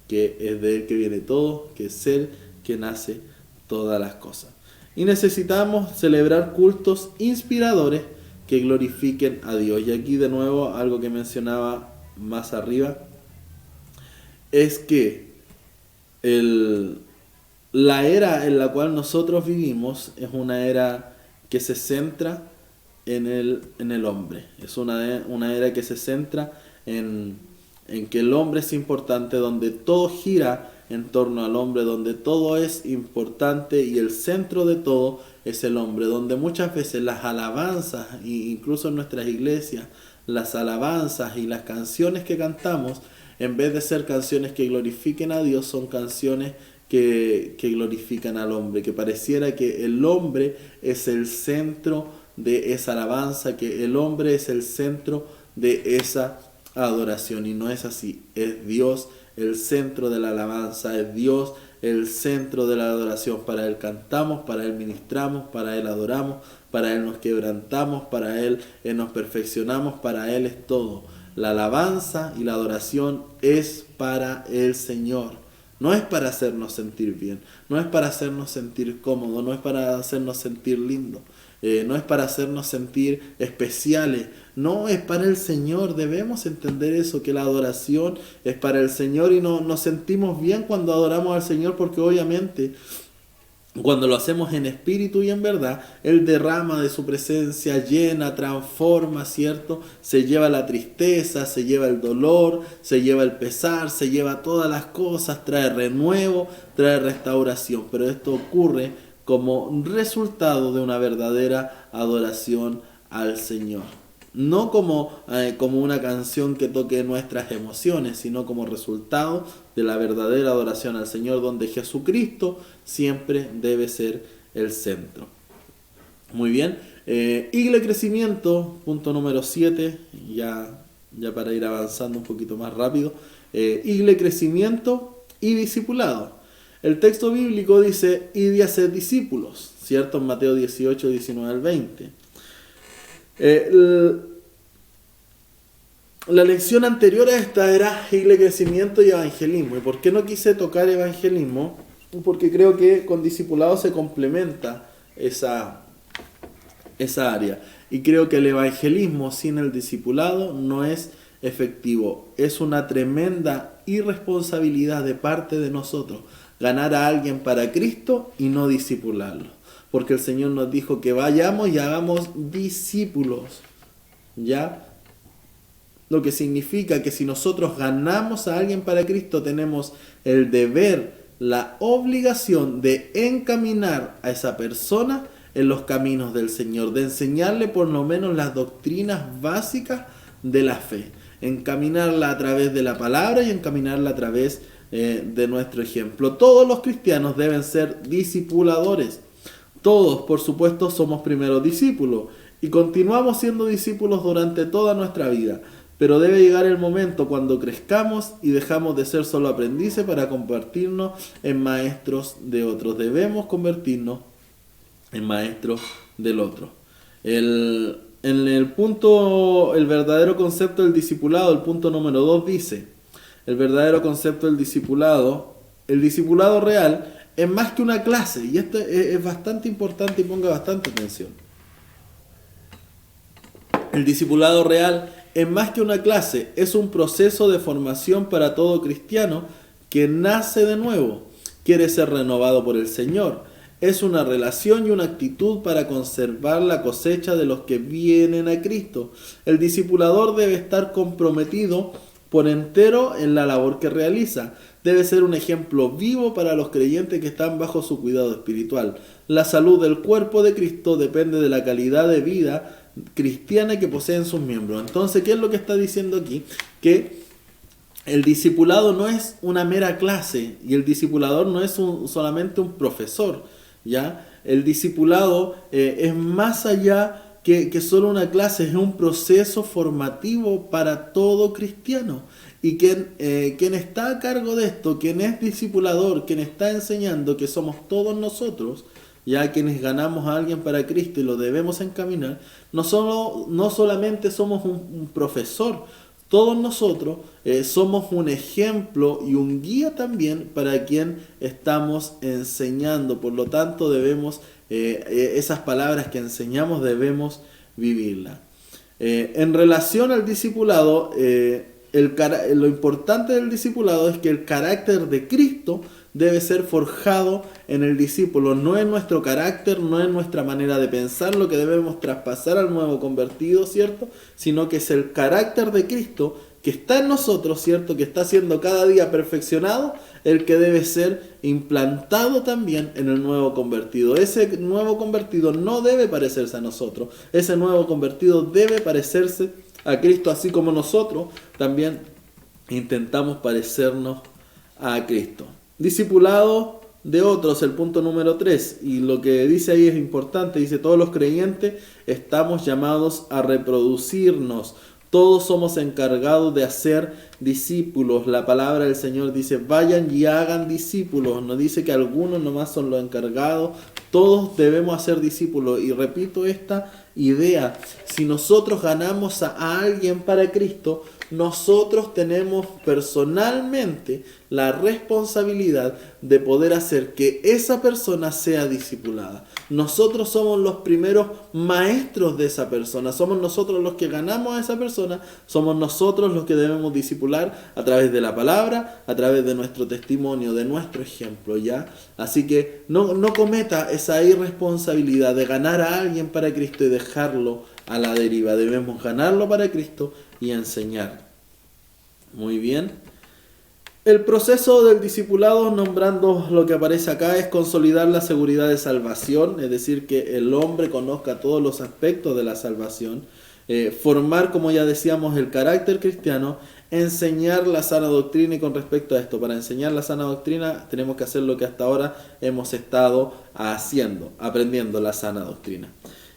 que es de Él que viene todo, que es Él quien hace todas las cosas. Y necesitamos celebrar cultos inspiradores que glorifiquen a Dios. Y aquí de nuevo algo que mencionaba más arriba es que la era en la cual nosotros vivimos es una era que se centra en el hombre. Es una era que se centra en que el hombre es importante, donde todo gira en torno al hombre, donde todo es importante y el centro de todo es el hombre, donde muchas veces las alabanzas, incluso en nuestras iglesias, las alabanzas y las canciones que cantamos, en vez de ser canciones que glorifiquen a Dios, son canciones que glorifican al hombre, que pareciera que el hombre es el centro de esa alabanza, que el hombre es el centro de esa adoración, y no es así. Es Dios el centro de la alabanza, es Dios el centro de la adoración. Para Él cantamos, para Él ministramos, para Él adoramos, para Él nos quebrantamos, para Él nos perfeccionamos, para Él es todo. La alabanza y la adoración es para el Señor. No es para hacernos sentir bien, no es para hacernos sentir cómodos, no es para hacernos sentir lindos, no es para hacernos sentir especiales, no, es para el Señor. Debemos entender eso, que la adoración es para el Señor, y nos sentimos bien cuando adoramos al Señor, porque obviamente cuando lo hacemos en espíritu y en verdad, Él derrama de su presencia, llena, transforma, ¿cierto? Se lleva la tristeza, se lleva el dolor, se lleva el pesar, se lleva todas las cosas, trae renuevo, trae restauración. Pero esto ocurre como resultado de una verdadera adoración al Señor. No como una canción que toque nuestras emociones, sino como resultado de la verdadera adoración al Señor, donde Jesucristo siempre debe ser el centro. Muy bien. Iglesia Crecimiento, punto número 7, ya para ir avanzando un poquito más rápido. Iglesia Crecimiento y discipulado. El texto bíblico dice, id y haced discípulos, ¿cierto? En Mateo 18, 19 al 20. La lección anterior a esta era Iglesia Crecimiento y Evangelismo. ¿Y por qué no quise tocar evangelismo? Porque creo que con discipulado se complementa esa área. Y creo que el evangelismo sin el discipulado no es efectivo. Es una tremenda irresponsabilidad de parte de nosotros ganar a alguien para Cristo y no discipularlo. Porque el Señor nos dijo que vayamos y hagamos discípulos. ¿Ya? Lo que significa que si nosotros ganamos a alguien para Cristo, tenemos el deber, la obligación de encaminar a esa persona en los caminos del Señor, de enseñarle por lo menos las doctrinas básicas de la fe, encaminarla a través de la palabra y encaminarla a través de nuestro ejemplo. Todos los cristianos deben ser discipuladores. Todos, por supuesto, somos primero discípulos y continuamos siendo discípulos durante toda nuestra vida. Pero debe llegar el momento cuando crezcamos y dejamos de ser solo aprendices para convertirnos en maestros de otros. Debemos convertirnos en maestros del otro. En el punto, el verdadero concepto del discipulado, el punto número 2 dice, el verdadero concepto del discipulado, el discipulado real es más que una clase. Y esto es bastante importante y ponga bastante atención. El discipulado real es más que una clase, es un proceso de formación para todo cristiano que nace de nuevo, quiere ser renovado por el Señor. Es una relación y una actitud para conservar la cosecha de los que vienen a Cristo. El discipulador debe estar comprometido por entero en la labor que realiza. Debe ser un ejemplo vivo para los creyentes que están bajo su cuidado espiritual. La salud del cuerpo de Cristo depende de la calidad de vida cristiana que poseen sus miembros. Entonces, ¿qué es lo que está diciendo aquí? Que el discipulado no es una mera clase y el discipulador no es solamente un profesor, ¿ya? El discipulado es más allá que solo una clase, es un proceso formativo para todo cristiano. Y quien está a cargo de esto, quien es discipulador, quien está enseñando, que somos todos nosotros, ya quienes ganamos a alguien para Cristo y lo debemos encaminar, no solamente somos un profesor, todos nosotros somos un ejemplo y un guía también para quien estamos enseñando. Por lo tanto, debemos, esas palabras que enseñamos debemos vivirlas. En relación al discipulado, lo importante del discipulado es que el carácter de Cristo debe ser forjado en el discípulo. No es nuestro carácter, no es nuestra manera de pensar lo que debemos traspasar al nuevo convertido, ¿cierto? Sino que es el carácter de Cristo que está en nosotros, ¿cierto? Que está siendo cada día perfeccionado, el que debe ser implantado también en el nuevo convertido. Ese nuevo convertido no debe parecerse a nosotros. Ese nuevo convertido debe parecerse a Cristo, así como nosotros también intentamos parecernos a Cristo. Discipulado de otros, el punto número 3, y lo que dice ahí es importante, dice, todos los creyentes estamos llamados a reproducirnos, todos somos encargados de hacer discípulos. La palabra del Señor dice, vayan y hagan discípulos, no dice que algunos nomás son los encargados, todos debemos hacer discípulos, y repito esta idea. Si nosotros ganamos a alguien para Cristo, nosotros tenemos personalmente la responsabilidad de poder hacer que esa persona sea discipulada. Nosotros somos los primeros maestros de esa persona, somos nosotros los que ganamos a esa persona, somos nosotros los que debemos discipular a través de la palabra, a través de nuestro testimonio, de nuestro ejemplo, ¿ya? Así que no cometa esa irresponsabilidad de ganar a alguien para Cristo y dejarlo a la deriva. Debemos ganarlo para Cristo y enseñar. Muy bien. El proceso del discipulado, nombrando lo que aparece acá, es consolidar la seguridad de salvación, es decir, que el hombre conozca todos los aspectos de la salvación, formar, como ya decíamos, el carácter cristiano, enseñar la sana doctrina. Y con respecto a esto, para enseñar la sana doctrina tenemos que hacer lo que hasta ahora hemos estado haciendo, aprendiendo la sana doctrina.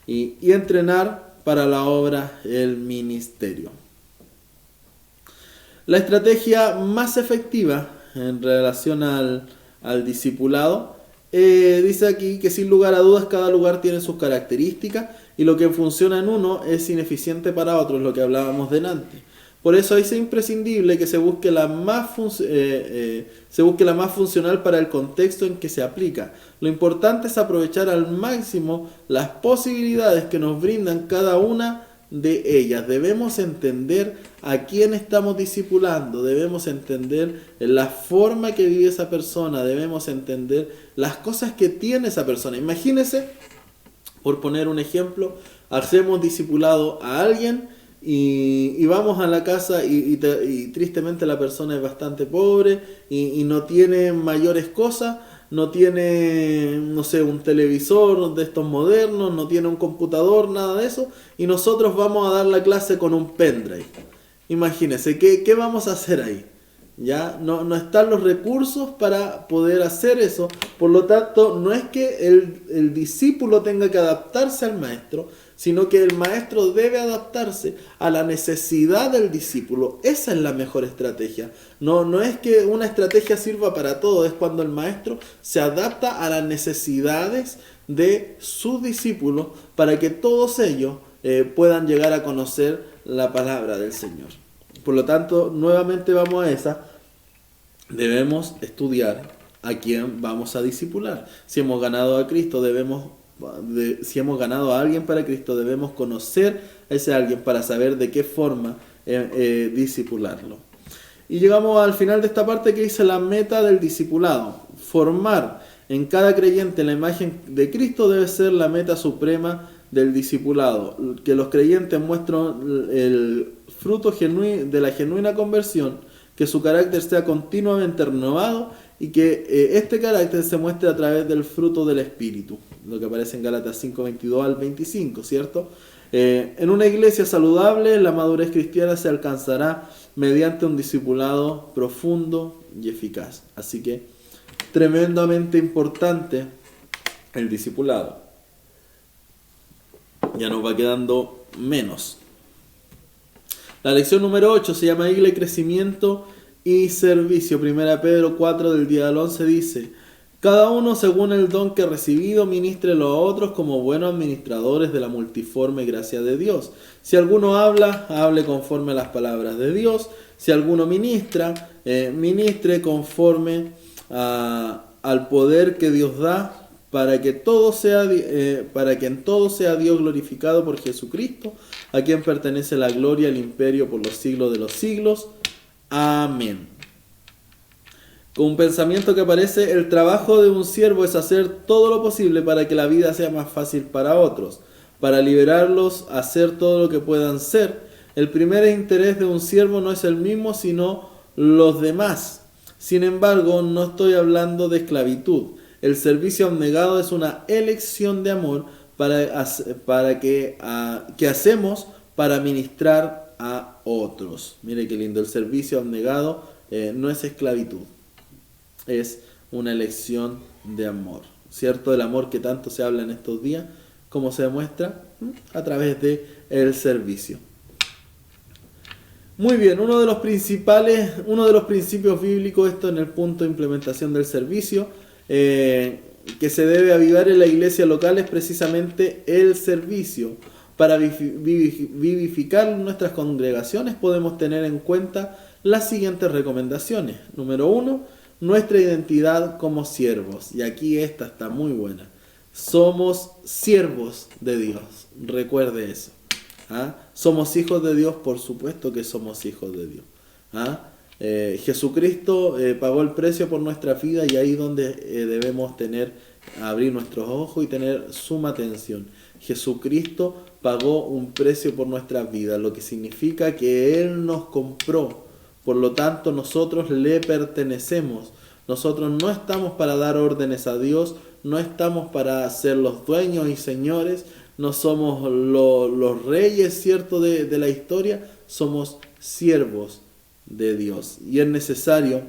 Y entrenar para la obra, el ministerio. La estrategia más efectiva en relación al discipulado, dice aquí que sin lugar a dudas cada lugar tiene sus características y lo que funciona en uno es ineficiente para otro, es lo que hablábamos delante. Por eso es imprescindible que se busque la más funcional para el contexto en que se aplica. Lo importante es aprovechar al máximo las posibilidades que nos brindan cada una de ellas. Debemos entender a quién estamos discipulando, debemos entender la forma que vive esa persona, debemos entender las cosas que tiene esa persona. Imagínense, por poner un ejemplo, hacemos discipulado a alguien y vamos a la casa y tristemente la persona es bastante pobre y no tiene mayores cosas. No tiene, no sé, un televisor de estos modernos, no tiene un computador, nada de eso, y nosotros vamos a dar la clase con un pendrive. Imagínense, ¿qué vamos a hacer ahí? ¿Ya? No están los recursos para poder hacer eso, por lo tanto, no es que el discípulo tenga que adaptarse al maestro, sino que el maestro debe adaptarse a la necesidad del discípulo. Esa es la mejor estrategia. No es que una estrategia sirva para todo, es cuando el maestro se adapta a las necesidades de sus discípulos para que todos ellos puedan llegar a conocer la palabra del Señor. Por lo tanto, nuevamente vamos a esa. Debemos estudiar a quién vamos a discipular. Si hemos ganado a Cristo, si hemos ganado a alguien para Cristo, debemos conocer a ese alguien para saber de qué forma discipularlo. Y llegamos al final de esta parte que dice la meta del discipulado. Formar en cada creyente la imagen de Cristo debe ser la meta suprema del discipulado. Que los creyentes muestren el fruto de la genuina conversión, que su carácter sea continuamente renovado y que este carácter se muestre a través del fruto del Espíritu, lo que aparece en Gálatas 5, 22 al 25, ¿cierto? En una iglesia saludable, la madurez cristiana se alcanzará mediante un discipulado profundo y eficaz. Así que, tremendamente importante el discipulado. Ya nos va quedando menos. La lección número 8 se llama Iglesia, Crecimiento y Servicio. 1 Pedro 4 del 10 al 11 dice: cada uno según el don que ha recibido, ministrelo a otros como buenos administradores de la multiforme gracia de Dios. Si alguno habla, hable conforme a las palabras de Dios. Si alguno ministra, ministre conforme al poder que Dios da, para que en todo sea Dios glorificado por Jesucristo, a quien pertenece la gloria y el imperio por los siglos de los siglos. Amén. Con un pensamiento que aparece: el trabajo de un siervo es hacer todo lo posible para que la vida sea más fácil para otros, para liberarlos a hacer todo lo que puedan ser. El primer interés de un siervo no es el mismo, sino los demás. Sin embargo, no estoy hablando de esclavitud. El servicio abnegado es una elección de amor que hacemos para ministrar a otros. Mire qué lindo, el servicio abnegado no es esclavitud, es una elección de amor, ¿cierto? El amor que tanto se habla en estos días, ¿cómo se demuestra? A través de el servicio. Muy bien, uno de los principios bíblicos, esto en el punto de implementación del servicio, que se debe avivar en la iglesia local, es precisamente el servicio. Para vivificar nuestras congregaciones podemos tener en cuenta las siguientes recomendaciones. Número 1, nuestra identidad como siervos. Y aquí esta está muy buena. Somos siervos de Dios. Recuerde eso. ¿Ah? ¿Somos hijos de Dios? Por supuesto que somos hijos de Dios. ¿Ah? Jesucristo pagó el precio por nuestra vida y ahí es donde debemos abrir nuestros ojos y tener suma atención. Jesucristo pagó un precio por nuestras vidas, lo que significa que Él nos compró. Por lo tanto, nosotros le pertenecemos. Nosotros no estamos para dar órdenes a Dios, no estamos para ser los dueños y señores, no somos los reyes, ¿cierto?, de la historia, somos siervos de Dios. Y es necesario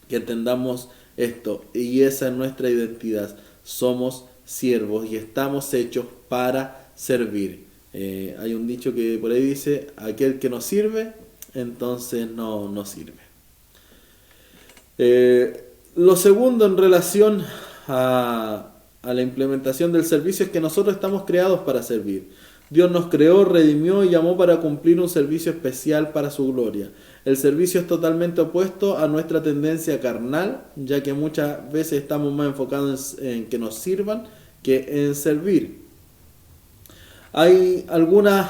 que entendamos esto, y esa es nuestra identidad. Somos siervos y estamos hechos para servir. Hay un dicho que por ahí dice, aquel que no sirve, entonces no sirve. Lo segundo en relación a la implementación del servicio es que nosotros estamos creados para servir. Dios nos creó, redimió y llamó para cumplir un servicio especial para su gloria. El servicio es totalmente opuesto a nuestra tendencia carnal, ya que muchas veces estamos más enfocados en que nos sirvan que en servir. Hay algunas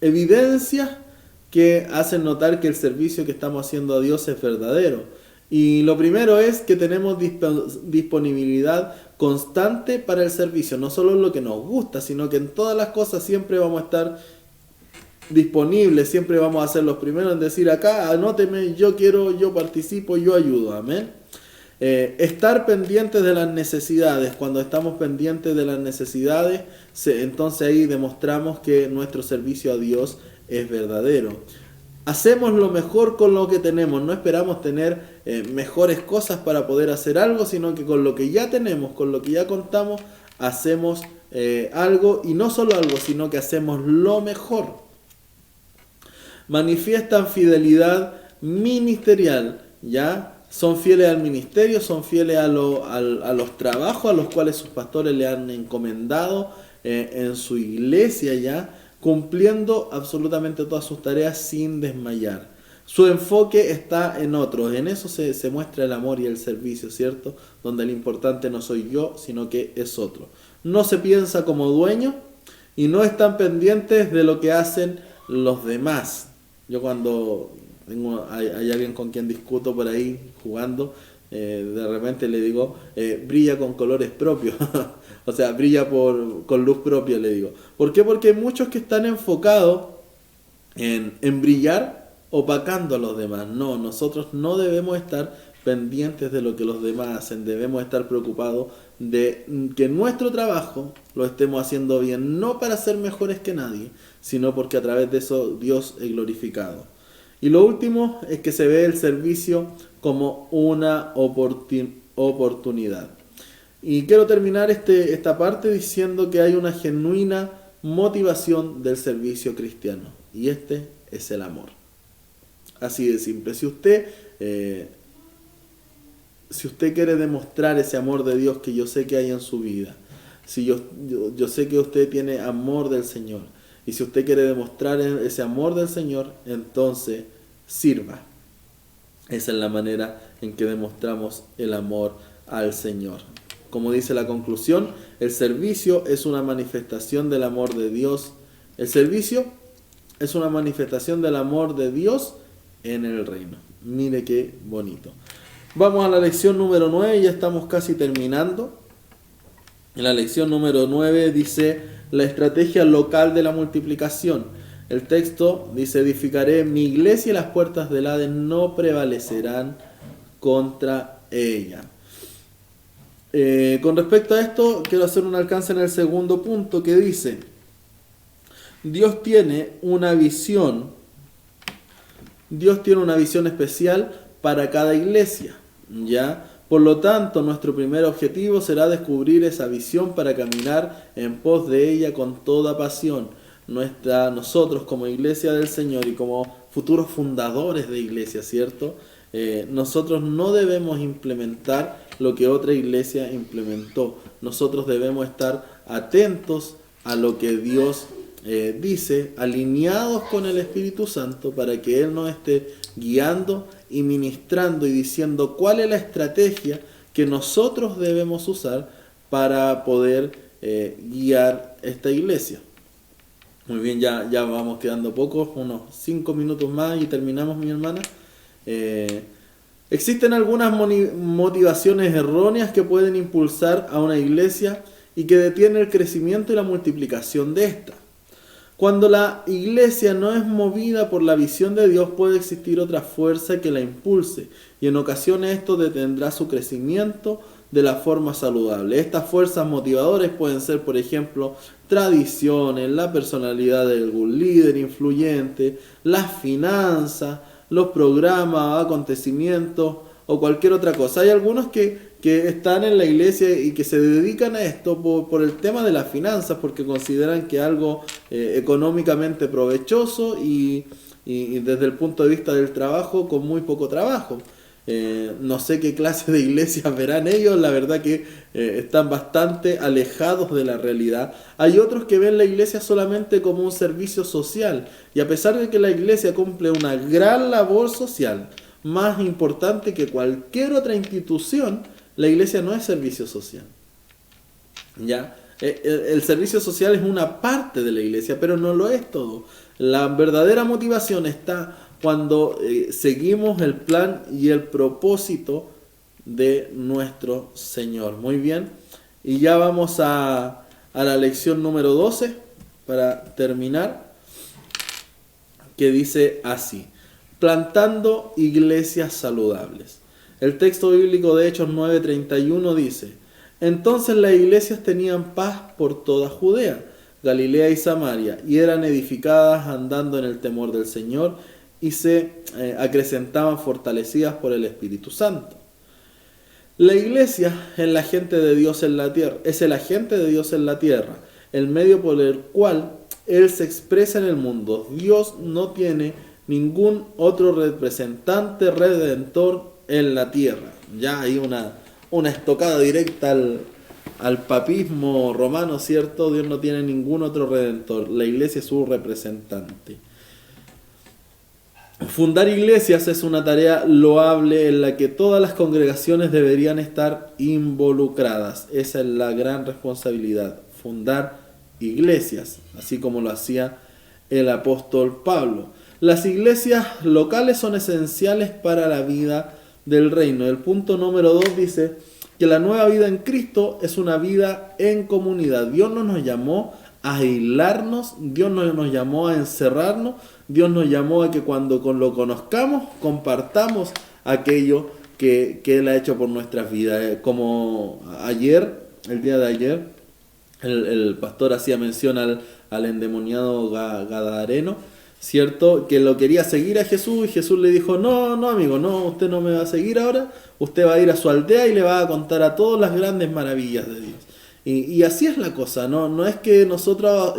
evidencias que hacen notar que el servicio que estamos haciendo a Dios es verdadero. Y lo primero es que tenemos disponibilidad constante para el servicio, no solo en lo que nos gusta, sino que en todas las cosas siempre vamos a estar disponibles, siempre vamos a ser los primeros en decir acá, anóteme, yo quiero, yo participo, yo ayudo, amén. Estar pendientes de las necesidades. Cuando estamos pendientes de las necesidades, entonces ahí demostramos que nuestro servicio a Dios es verdadero. Hacemos lo mejor con lo que tenemos, no esperamos tener mejores cosas para poder hacer algo, sino que con lo que ya tenemos, con lo que ya contamos, hacemos algo, y no solo algo, sino que hacemos lo mejor. Manifiestan fidelidad ministerial, ¿ya? Son fieles al ministerio, son fieles a los trabajos a los cuales sus pastores le han encomendado en su iglesia, ¿ya? Cumpliendo absolutamente todas sus tareas sin desmayar. Su enfoque está en otros, en eso se muestra el amor y el servicio, ¿cierto? Donde el importante no soy yo, sino que es otro. No se piensa como dueño y no están pendientes de lo que hacen los demás. Yo cuando hay alguien con quien discuto por ahí jugando, de repente le digo, brilla con colores propios. O sea, brilla con luz propia, le digo. ¿Por qué? Porque hay muchos que están enfocados en brillar opacando a los demás. No, nosotros no debemos estar pendientes de lo que los demás hacen. Debemos estar preocupados de que nuestro trabajo lo estemos haciendo bien, no para ser mejores que nadie, sino porque a través de eso Dios es glorificado. Y lo último es que se ve el servicio como una oportunidad. Y quiero terminar esta parte diciendo que hay una genuina motivación del servicio cristiano. Y este es el amor. Así de simple. Si usted quiere demostrar ese amor de Dios que yo sé que hay en su vida, si yo sé que usted tiene amor del Señor, y si usted quiere demostrar ese amor del Señor, entonces sirva. Esa es la manera en que demostramos el amor al Señor. Como dice la conclusión, el servicio es una manifestación del amor de Dios. El servicio es una manifestación del amor de Dios en el reino. Mire qué bonito. Vamos a la lección número 9, ya estamos casi terminando. En la lección número 9 dice la estrategia local de la multiplicación. El texto dice, edificaré mi iglesia y las puertas del Hades no prevalecerán contra ella. Con respecto a esto, quiero hacer un alcance en el segundo punto que dice, Dios tiene una visión especial para cada iglesia, ¿ya? Por lo tanto, nuestro primer objetivo será descubrir esa visión para caminar en pos de ella con toda pasión. Nosotros como iglesia del Señor y como futuros fundadores de iglesia, ¿cierto? Nosotros no debemos implementar lo que otra iglesia implementó. Nosotros debemos estar atentos a lo que Dios dice, alineados con el Espíritu Santo, para que Él nos esté guiando y ministrando y diciendo cuál es la estrategia que nosotros debemos usar para poder guiar esta iglesia. Muy bien, ya vamos quedando pocos, unos 5 minutos más y terminamos, mi hermana. Existen algunas motivaciones erróneas que pueden impulsar a una iglesia y que detienen el crecimiento y la multiplicación de esta. Cuando la iglesia no es movida por la visión de Dios, puede existir otra fuerza que la impulse, y en ocasiones esto detendrá su crecimiento de la forma saludable. Estas fuerzas motivadoras pueden ser, por ejemplo, tradiciones, la personalidad de algún líder influyente, las finanzas, los programas, acontecimientos o cualquier otra cosa. Hay algunos que están en la iglesia y que se dedican a esto por el tema de las finanzas, porque consideran que es algo económicamente provechoso y desde el punto de vista del trabajo, con muy poco trabajo. No sé qué clase de iglesias verán ellos, la verdad que están bastante alejados de la realidad. Hay otros que ven la iglesia solamente como un servicio social, y a pesar de que la iglesia cumple una gran labor social, más importante que cualquier otra institución, la iglesia no es servicio social. ¿Ya? El servicio social es una parte de la iglesia, pero no lo es todo. La verdadera motivación está cuando seguimos el plan y el propósito de nuestro Señor. Muy bien, y ya vamos a la lección número 12 para terminar, que dice así: plantando iglesias saludables. El texto bíblico de Hechos 9:31 dice: entonces las iglesias tenían paz por toda Judea, Galilea y Samaria, y eran edificadas andando en el temor del Señor, y se acrecentaban fortalecidas por el Espíritu Santo. La iglesia es el agente de Dios en la tierra, el medio por el cual Él se expresa en el mundo. Dios no tiene ningún otro representante redentor en la tierra. Ya hay una estocada directa al papismo romano, ¿cierto? Dios no tiene ningún otro redentor. La iglesia es su representante. Fundar iglesias es una tarea loable en la que todas las congregaciones deberían estar involucradas. Esa es la gran responsabilidad, fundar iglesias, así como lo hacía el apóstol Pablo. Las iglesias locales son esenciales para la vida del reino. El punto número 2 dice que la nueva vida en Cristo es una vida en comunidad. Dios no nos llamó a aislarnos, Dios no nos llamó a encerrarnos, Dios nos llamó a que cuando lo conozcamos, compartamos aquello que Él ha hecho por nuestras vidas. Como el día de ayer, el pastor hacía mención al endemoniado gadareno, ¿cierto? Que lo quería seguir a Jesús, y Jesús le dijo: no amigo, no, usted no me va a seguir ahora, usted va a ir a su aldea y le va a contar a todos las grandes maravillas de Dios. Y así es la cosa, no es que nosotros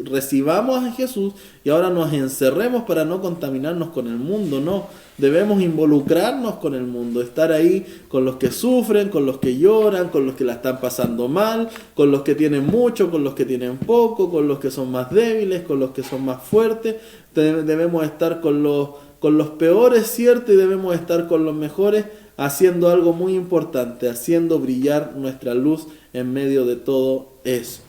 recibamos a Jesús y ahora nos encerremos para no contaminarnos con el mundo, no. Debemos involucrarnos con el mundo, estar ahí con los que sufren, con los que lloran, con los que la están pasando mal, con los que tienen mucho, con los que tienen poco, con los que son más débiles, con los que son más fuertes. Debemos estar con los peores, ¿cierto? Y debemos estar con los mejores, haciendo algo muy importante, haciendo brillar nuestra luz en medio de todo eso.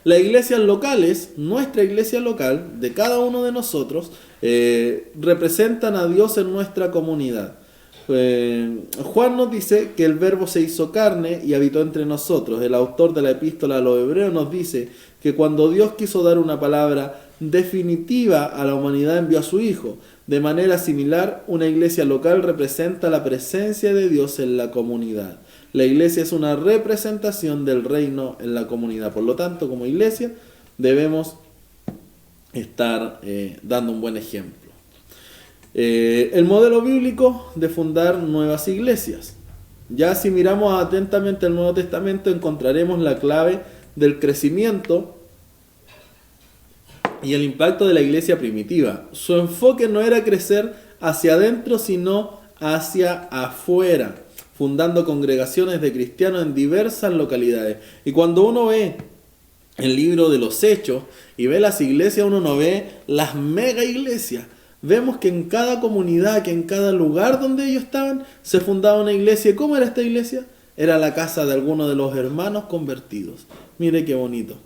Las iglesias locales, nuestra iglesia local, de cada uno de nosotros, representan a Dios en nuestra comunidad. Juan nos dice que el Verbo se hizo carne y habitó entre nosotros. El autor de la epístola a los Hebreos nos dice que cuando Dios quiso dar una palabra definitiva a la humanidad, envió a su Hijo. De manera similar, una iglesia local representa la presencia de Dios en la comunidad. La iglesia es una representación del reino en la comunidad. Por lo tanto, como iglesia, debemos estar dando un buen ejemplo. El modelo bíblico de fundar nuevas iglesias. Ya si miramos atentamente el Nuevo Testamento, encontraremos la clave del crecimiento y el impacto de la iglesia primitiva. Su enfoque no era crecer hacia adentro, sino hacia afuera, fundando congregaciones de cristianos en diversas localidades. Y cuando uno ve el libro de los Hechos y ve las iglesias, uno no ve las mega iglesias. Vemos que en cada comunidad, que en cada lugar donde ellos estaban, se fundaba una iglesia. ¿Y cómo era esta iglesia? Era la casa de alguno de los hermanos convertidos. Mire qué bonito.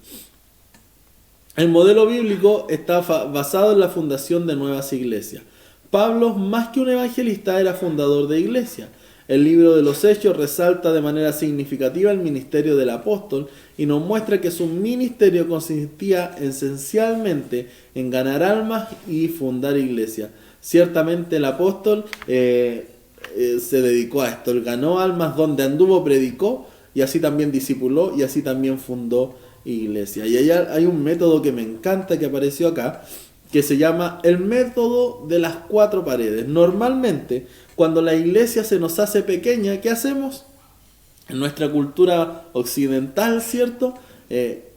El modelo bíblico está basado en la fundación de nuevas iglesias. Pablo, más que un evangelista, era fundador de iglesias. El libro de los Hechos resalta de manera significativa el ministerio del apóstol y nos muestra que su ministerio consistía esencialmente en ganar almas y fundar iglesias. Ciertamente el apóstol se dedicó a esto. Él ganó almas, donde anduvo predicó, y así también discipuló, y así también fundó iglesia. Y allá hay un método que me encanta que apareció acá, que se llama el método de las 4 paredes. Normalmente, cuando la iglesia se nos hace pequeña, ¿qué hacemos? En nuestra cultura occidental, ¿cierto?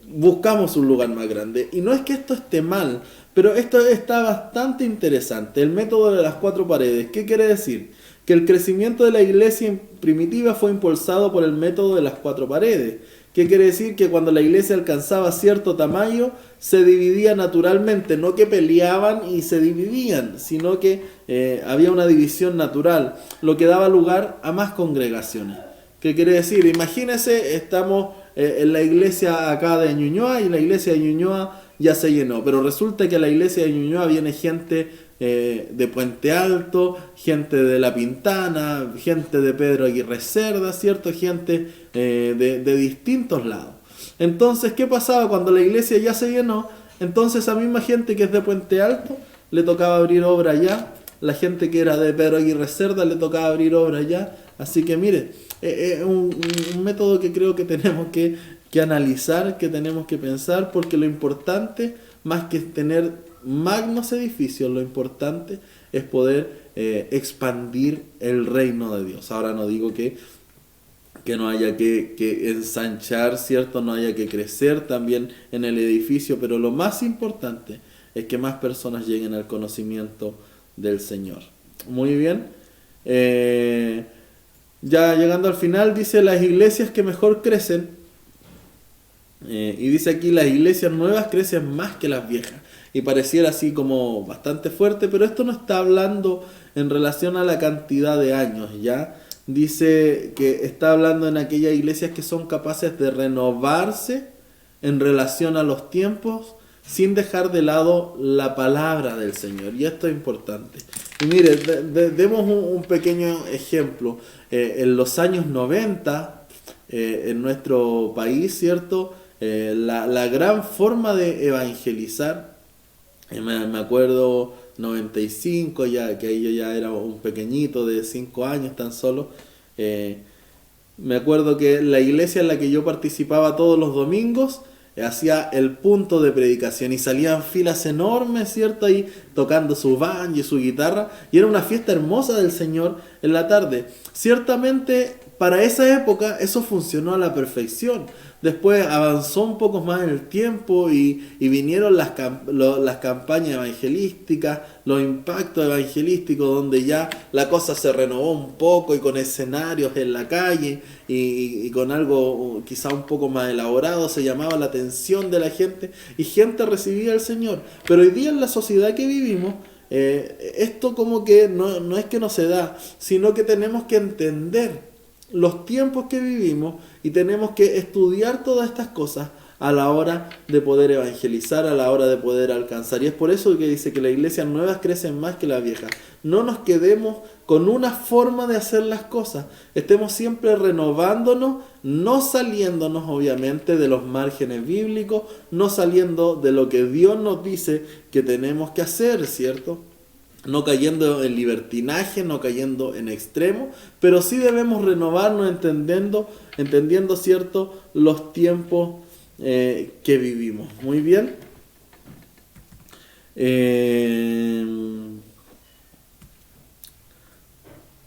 Buscamos un lugar más grande. Y no es que esto esté mal, pero esto está bastante interesante. El método de las 4 paredes. ¿Qué quiere decir? Que el crecimiento de la iglesia primitiva fue impulsado por el método de las 4 paredes. ¿Qué quiere decir? Que cuando la iglesia alcanzaba cierto tamaño, se dividía naturalmente, no que peleaban y se dividían, sino que había una división natural, lo que daba lugar a más congregaciones. ¿Qué quiere decir? Imagínense, estamos en la iglesia acá de Ñuñoa y la iglesia de Ñuñoa ya se llenó, pero resulta que a la iglesia de Ñuñoa viene gente de Puente Alto, gente de La Pintana, gente de Pedro Aguirre Cerda, ¿cierto? Gente de distintos lados. Entonces, ¿qué pasaba cuando la iglesia ya se llenó? Entonces a misma gente que es de Puente Alto le tocaba abrir obra allá, la gente que era de Pedro Aguirre Cerda le tocaba abrir obra allá. Así que mire, es un método que creo que tenemos que analizar, que tenemos que pensar, porque lo importante, más que tener magnos edificios, lo importante es poder expandir el reino de Dios. Ahora no digo que no haya que ensanchar, ¿cierto? No haya que crecer también en el edificio, pero lo más importante es que más personas lleguen al conocimiento del Señor. Muy bien. Ya llegando al final, dice las iglesias que mejor crecen, y dice aquí las iglesias nuevas crecen más que las viejas. Y pareciera así como bastante fuerte, pero esto no está hablando en relación a la cantidad de años, ¿ya? Dice que está hablando en aquellas iglesias que son capaces de renovarse en relación a los tiempos sin dejar de lado la palabra del Señor. Y esto es importante. Y mire, demos un pequeño ejemplo. En los años 90, en nuestro país, ¿cierto? La gran forma de evangelizar, me acuerdo 95, ya que ahí yo ya era un pequeñito de 5 años tan solo. Me acuerdo que la iglesia en la que yo participaba todos los domingos hacía el punto de predicación y salían filas enormes, ¿cierto? Ahí tocando su banjo y su guitarra, y era una fiesta hermosa del Señor en la tarde. Ciertamente para esa época eso funcionó a la perfección. Después avanzó un poco más en el tiempo y vinieron las campañas evangelísticas, los impactos evangelísticos, donde ya la cosa se renovó un poco y con escenarios en la calle y con algo quizá un poco más elaborado, se llamaba la atención de la gente y gente recibía al Señor. Pero hoy día en la sociedad que vivimos, esto como que no es que no se da, sino que tenemos que entender los tiempos que vivimos y tenemos que estudiar todas estas cosas a la hora de poder evangelizar, a la hora de poder alcanzar. Y es por eso que dice que las iglesias nuevas crecen más que las viejas. No nos quedemos con una forma de hacer las cosas. Estemos siempre renovándonos, no saliéndonos obviamente de los márgenes bíblicos, no saliendo de lo que Dios nos dice que tenemos que hacer, ¿cierto? No cayendo en libertinaje, no cayendo en extremo, pero sí debemos renovarnos entendiendo, ¿cierto?, los tiempos que vivimos. Muy bien.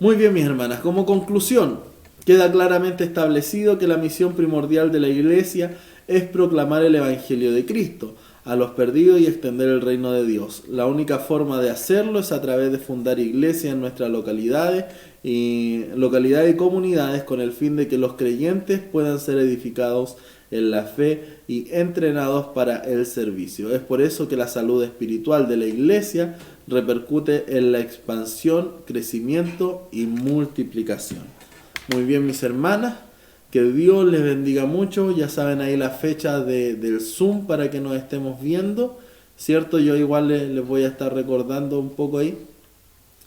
Muy bien, mis hermanas. Como conclusión, queda claramente establecido que la misión primordial de la Iglesia es proclamar el Evangelio de Cristo a los perdidos y extender el reino de Dios. La única forma de hacerlo es a través de fundar iglesias en nuestras localidades y comunidades con el fin de que los creyentes puedan ser edificados en la fe y entrenados para el servicio. Es por eso que la salud espiritual de la iglesia repercute en la expansión, crecimiento y multiplicación. Muy bien, mis hermanas, que Dios les bendiga mucho. Ya saben ahí la fecha del Zoom para que nos estemos viendo, ¿cierto? Yo igual les voy a estar recordando un poco ahí.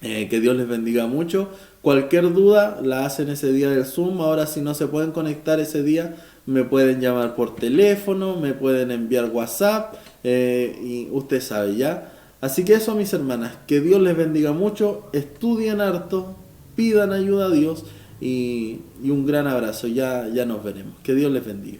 Que Dios les bendiga mucho. Cualquier duda la hacen ese día del Zoom. Ahora, si no se pueden conectar ese día, me pueden llamar por teléfono, me pueden enviar WhatsApp, y usted sabe ya. Así que eso, mis hermanas, que Dios les bendiga mucho, estudien harto, pidan ayuda a Dios y un gran abrazo. Ya nos veremos. Que Dios les bendiga.